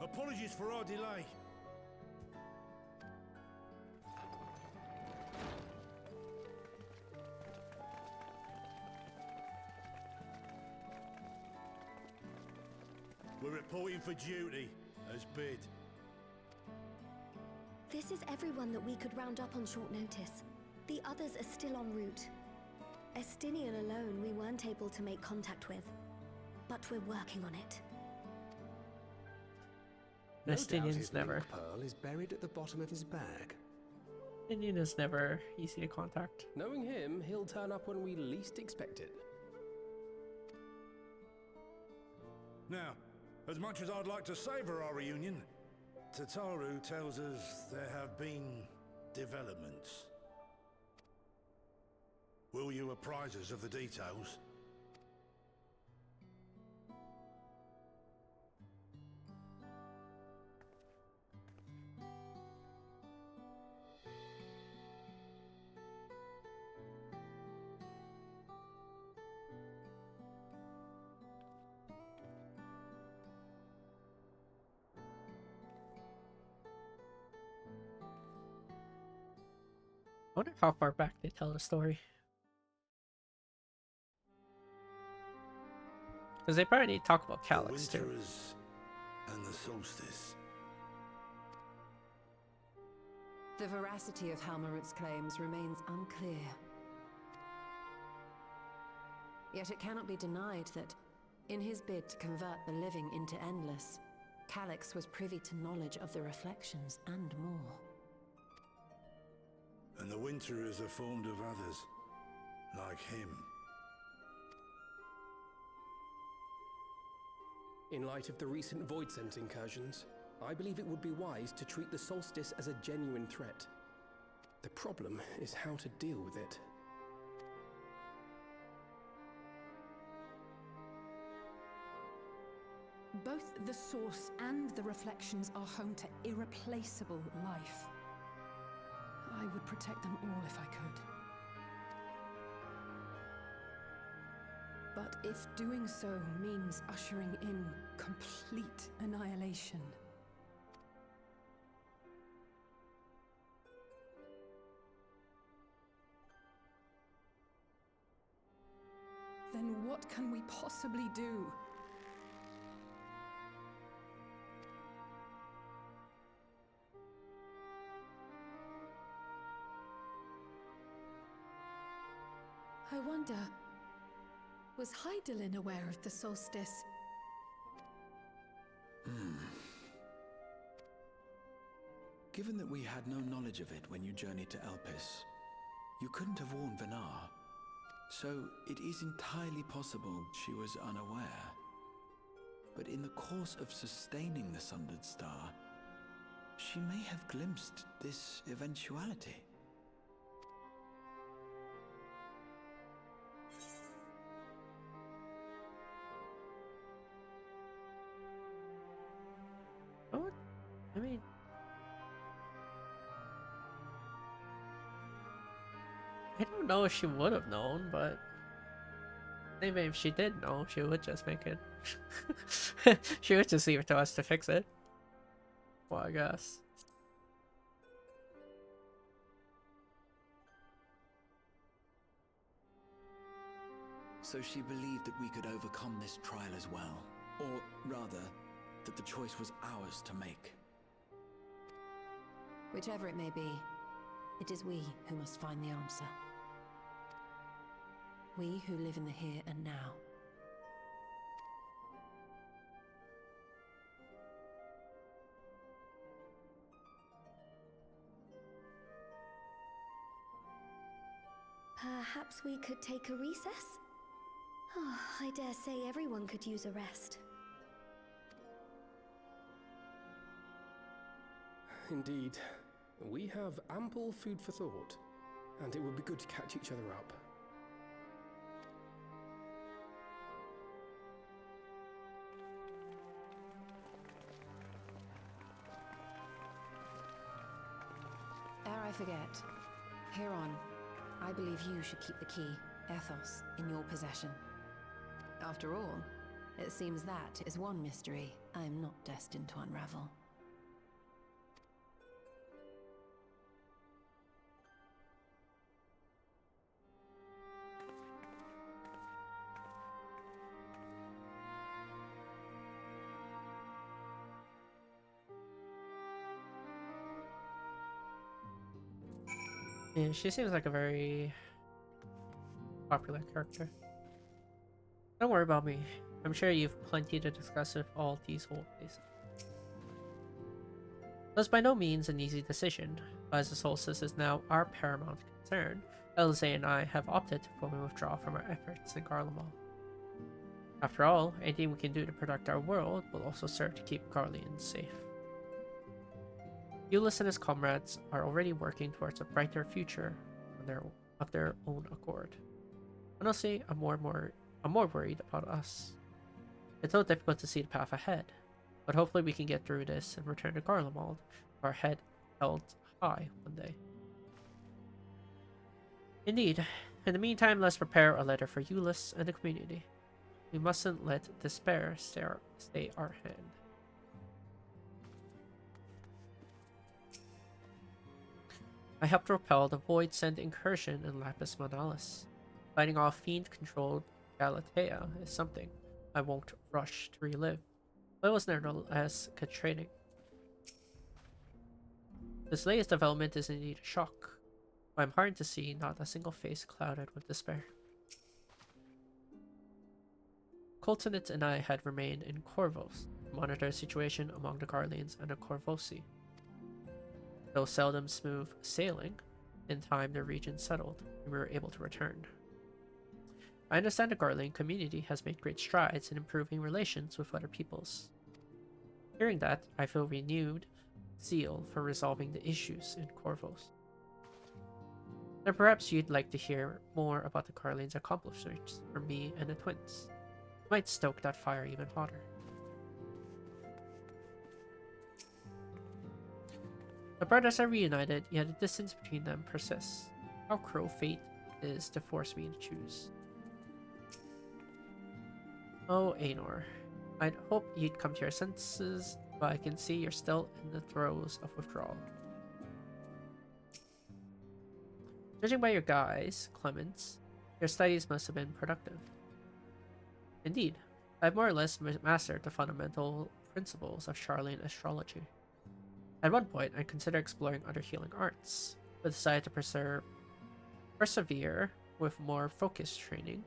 Apologies for our delay. We're reporting for duty, as bid. This is everyone that we could round up on short notice. The others are still en route. Estinian alone we weren't able to make contact with, but we're working on it. Estinian's never. Pearl is buried at the bottom of his bag. Estinian is never easy to contact. Knowing him, he'll turn up when we least expect it. Now, as much as I'd like to savour our reunion, Tataru tells us there have been developments. Will you apprise us of the details? I wonder how far back they tell the story. Because they probably need to talk about Calyx too. And the solstice. The veracity of Halmarut's claims remains unclear. Yet it cannot be denied that, in his bid to convert the living into endless, Calyx was privy to knowledge of the reflections and more. And the Winterers are formed of others, like him. In light of the recent Voidsent incursions, I believe it would be wise to treat the solstice as a genuine threat. The problem is how to deal with it. Both the source and the reflections are home to irreplaceable life. I would protect them all if I could. But if doing so means ushering in complete annihilation... Then what can we possibly do? I wonder, was Hydaelyn aware of the solstice? Given that we had no knowledge of it when you journeyed to Elpis, you couldn't have warned Venar. So it is entirely possible she was unaware. But in the course of sustaining the Sundered Star, she may have glimpsed this eventuality. Oh, I mean, I don't know if she would have known, but maybe if she did know, she would just make it. She would just leave it to us to fix it. Well, I guess. So she believed that we could overcome this trial as well. Or rather, that the choice was ours to make. Whichever it may be, it is we who must find the answer. We who live in the here and now. Perhaps we could take a recess? Oh, I dare say everyone could use a rest. Indeed. We have ample food for thought, and it would be good to catch each other up. Ere I forget, Heron, I believe you should keep the key, Ethos, in your possession. After all, it seems that is one mystery I am not destined to unravel. Yeah, she seems like a very popular character. Don't worry about me. I'm sure you've plenty to discuss with all these old places. It was by no means an easy decision, but as the solstice is now our paramount concern, Elise and I have opted to fully withdraw from our efforts in Garlemald. After all, anything we can do to protect our world will also serve to keep Garleans safe. Euless and his comrades are already working towards a brighter future of their own accord. Honestly, I'm more worried about us. It's so difficult to see the path ahead, but hopefully we can get through this and return to Garlemald with our head held high one day. Indeed. In the meantime, let's prepare a letter for Euless and the community. We mustn't let despair stay our hand. I helped repel the Void Send incursion in Lapis Manalis. Fighting off fiend-controlled Galatea is something I won't rush to relive, but it was nevertheless good training. This latest development is indeed a shock, but I'm heartened to see not a single face clouded with despair. Coltonit and I had remained in Corvos to monitor the situation among the Garleans and the Corvosi. Though seldom smooth sailing, in time the region settled, and we were able to return. I understand the Garlean community has made great strides in improving relations with other peoples. Hearing that, I feel renewed zeal for resolving the issues in Corvos. And perhaps you'd like to hear more about the Garleans' accomplishments from me and the twins. It might stoke that fire even hotter. The brothers are reunited, yet the distance between them persists. How cruel fate is to force me to choose. Oh, Aenor. I'd hope you'd come to your senses, but I can see you're still in the throes of withdrawal. Judging by your guise, Clemens, your studies must have been productive. Indeed, I've more or less mastered the fundamental principles of Charlene astrology. At one point, I considered exploring other healing arts, but decided to persevere with more focused training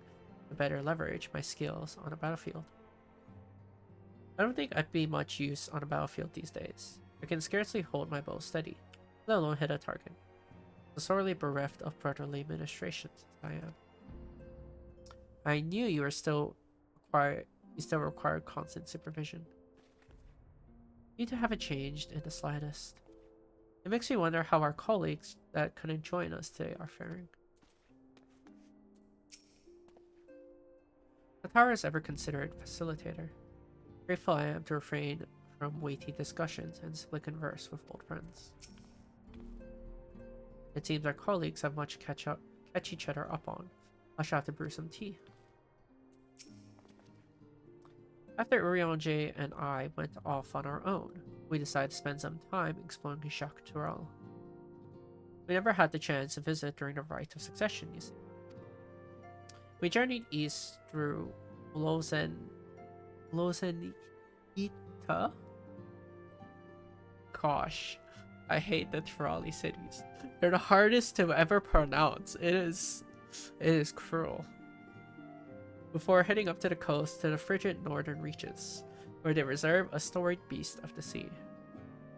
to better leverage my skills on a battlefield. I don't think I'd be much use on a battlefield these days. I can scarcely hold my bow steady, let alone hit a target. So sorely bereft of brotherly ministrations as I am. I knew you still required constant supervision. You two haven't changed in the slightest. It makes me wonder how our colleagues that couldn't join us today are faring. Katara is ever considered facilitator. Grateful I am to refrain from weighty discussions and simply converse with old friends. It seems our colleagues have much to catch each other up on. I shall have to brew some tea. After Urianger and I went off on our own, we decided to spend some time exploring Jacques Tourelle. We never had the chance to visit during the Rite of Succession, you see. We journeyed east through Lausanne Ita? Gosh, I hate the Trolley cities. They're the hardest to ever pronounce. It is cruel. Before heading up to the coast to the frigid northern reaches, where they reserve a storied beast of the sea.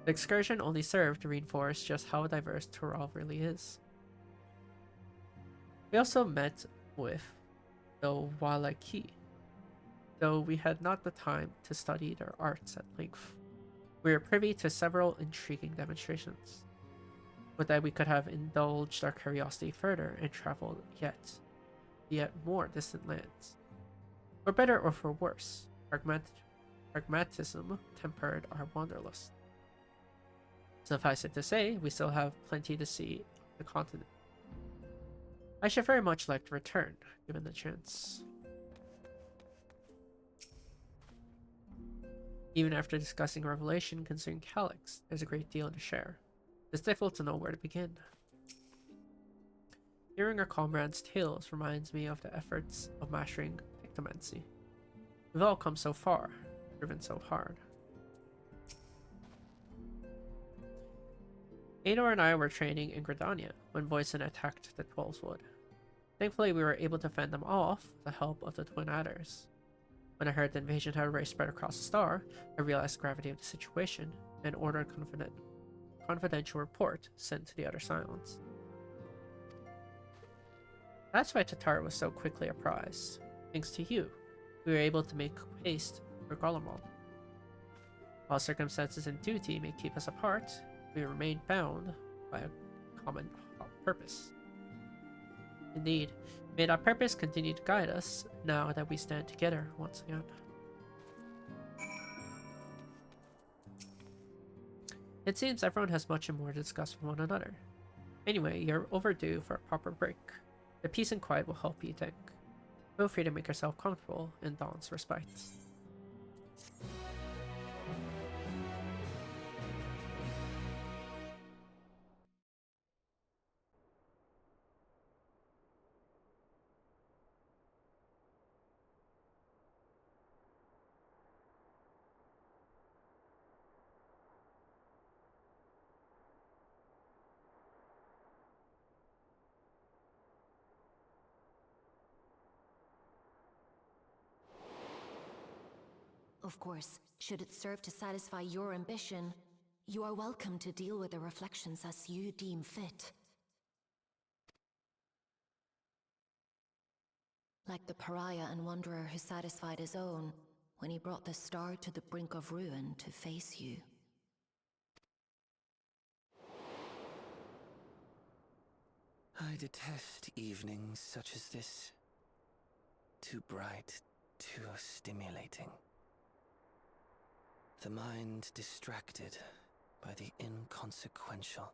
The excursion only served to reinforce just how diverse Tourelle really is. We also met with the Walaki, though we had not the time to study their arts at length. We were privy to several intriguing demonstrations. With that, we could have indulged our curiosity further and traveled yet more distant lands. For better or for worse, pragmatism tempered our wanderlust. Suffice it to say, we still have plenty to see on the continent. I should very much like to return, given the chance. Even after discussing revelation concerning Calyx, there's a great deal to share. It's difficult to know where to begin. Hearing our comrades' tales reminds me of the efforts of mastering pictomancy. We've all come so far, driven so hard. Ador and I were training in Gridania when Voisin attacked the Twelveswood. Thankfully, we were able to fend them off with the help of the Twin Adders. When I heard the invasion had already spread across the star, I realized the gravity of the situation and ordered a confidential report sent to the Outer Silence. That's why Tatar was so quickly apprised. Thanks to you, we were able to make haste for Garlemald. While circumstances and duty may keep us apart, we remain bound by a common purpose. Indeed, may that purpose continue to guide us now that we stand together once again. It seems everyone has much more to discuss with one another. Anyway, you're overdue for a proper break. The peace and quiet will help you think. Feel free to make yourself comfortable in Dawn's respite. Of course, should it serve to satisfy your ambition, you are welcome to deal with the reflections as you deem fit. Like the pariah and wanderer who satisfied his own when he brought the star to the brink of ruin to face you. I detest evenings such as this. Too bright, too stimulating. The mind distracted by the inconsequential.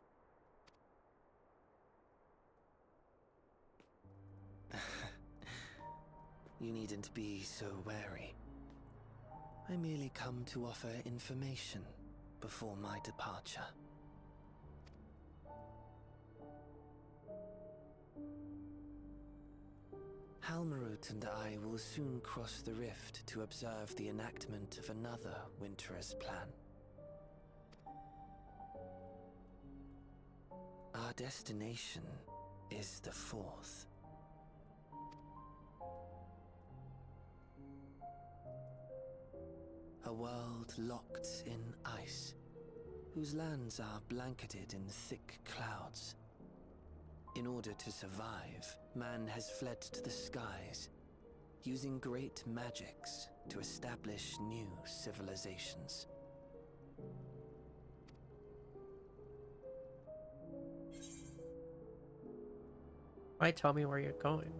You needn't be so wary. I merely come to offer information before my departure. Halmarut and I will soon cross the rift to observe the enactment of another Winter's plan. Our destination is the fourth. A world locked in ice, whose lands are blanketed in thick clouds. In order to survive, man has fled to the skies, using great magics to establish new civilizations. Why tell me where you're going?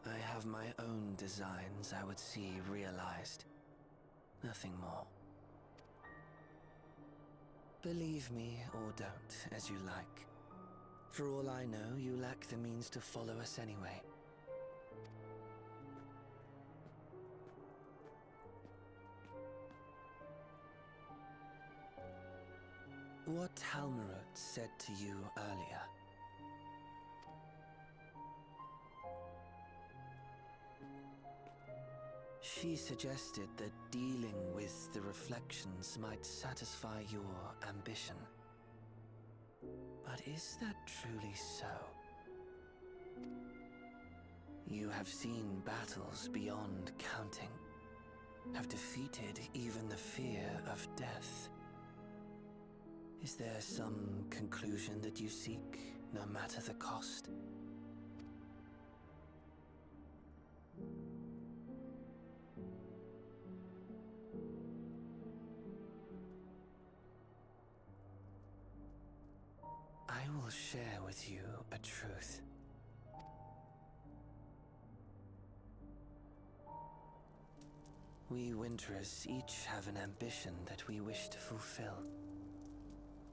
I have my own designs I would see realized. Nothing more. Believe me or don't, as you like. For all I know, you lack the means to follow us anyway. What Halmarut said to you earlier. She suggested that dealing with the reflections might satisfy your ambition. But is that truly so? You have seen battles beyond counting, have defeated even the fear of death. Is there some conclusion that you seek, no matter the cost? I will share with you a truth. We Winterers each have an ambition that we wish to fulfill.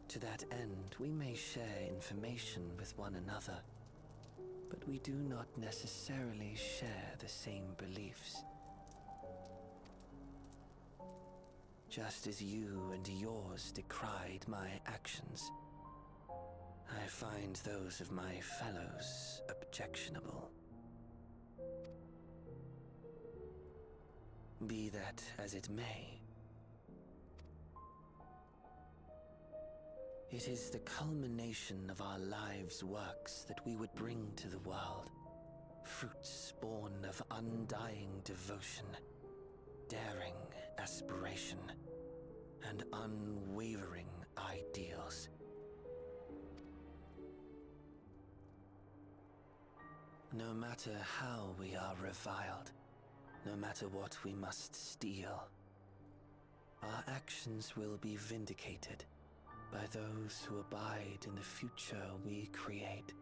To that end, we may share information with one another, but we do not necessarily share the same beliefs. Just as you and yours decried my actions, I find those of my fellows objectionable. Be that as it may, it is the culmination of our lives' works that we would bring to the world. Fruits born of undying devotion, daring aspiration, and unwavering ideals. No matter how we are reviled, no matter what we must steal, our actions will be vindicated by those who abide in the future we create.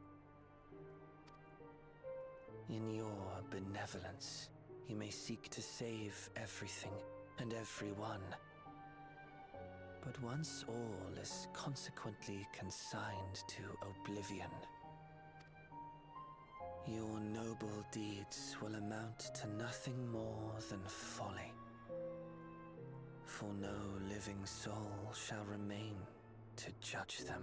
In your benevolence, you may seek to save everything and everyone. But once all is consequently consigned to oblivion, your noble deeds will amount to nothing more than folly. For no living soul shall remain to judge them.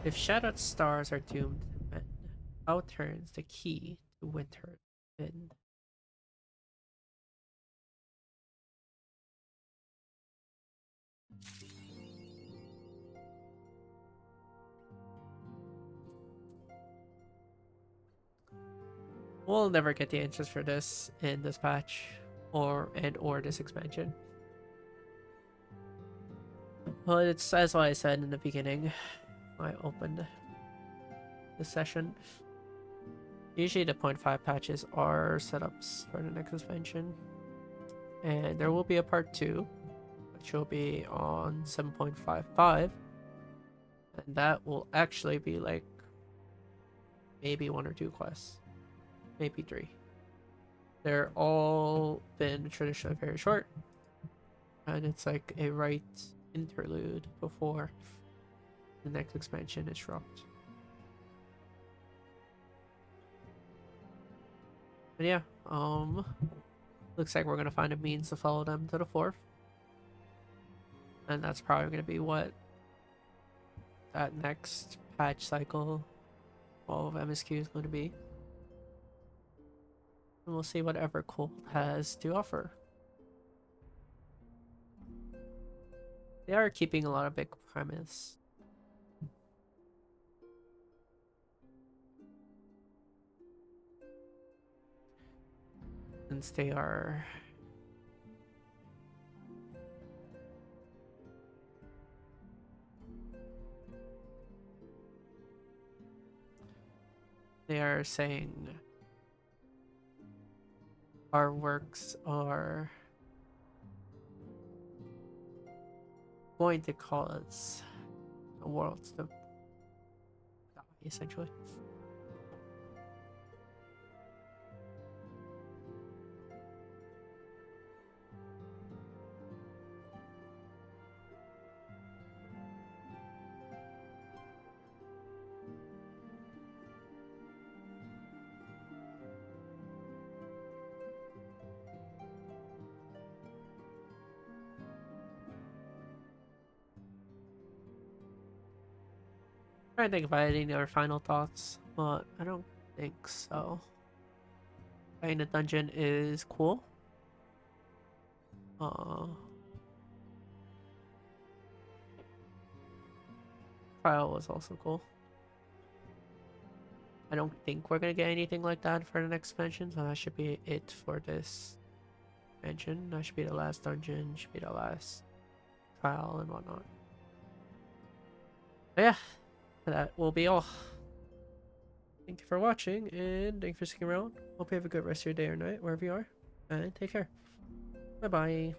If shadowed stars are doomed men, how turns the key to winter in? We'll never get the answers for this in this patch or this expansion. Well, it's as I said in the beginning. I opened the session. Usually the 0.5 patches are setups for the next expansion. And there will be a part 2, which will be on 7.55. And that will actually be like maybe 1 or 2 quests. Maybe 3. They're all been traditionally very short. And it's like a right interlude before the next expansion is dropped. But yeah, looks like we're gonna find a means to follow them to the 4th. And that's probably gonna be what that next patch cycle of MSQ is going to be. And we'll see what Evercold has to offer. They are keeping a lot of big premise. Since they are saying our works are going to cause the world to die, essentially. Trying to think if I had any other final thoughts, but I don't think so. Playing the dungeon is cool. Trial was also cool. I don't think we're gonna get anything like that for the next expansion, so that should be it for this expansion. That should be the last dungeon, should be the last trial and whatnot. But yeah, that will be all. Thank you for watching, and thank you for sticking around. Hope you have a good rest of your day or night, wherever you are, and take care. Bye-bye.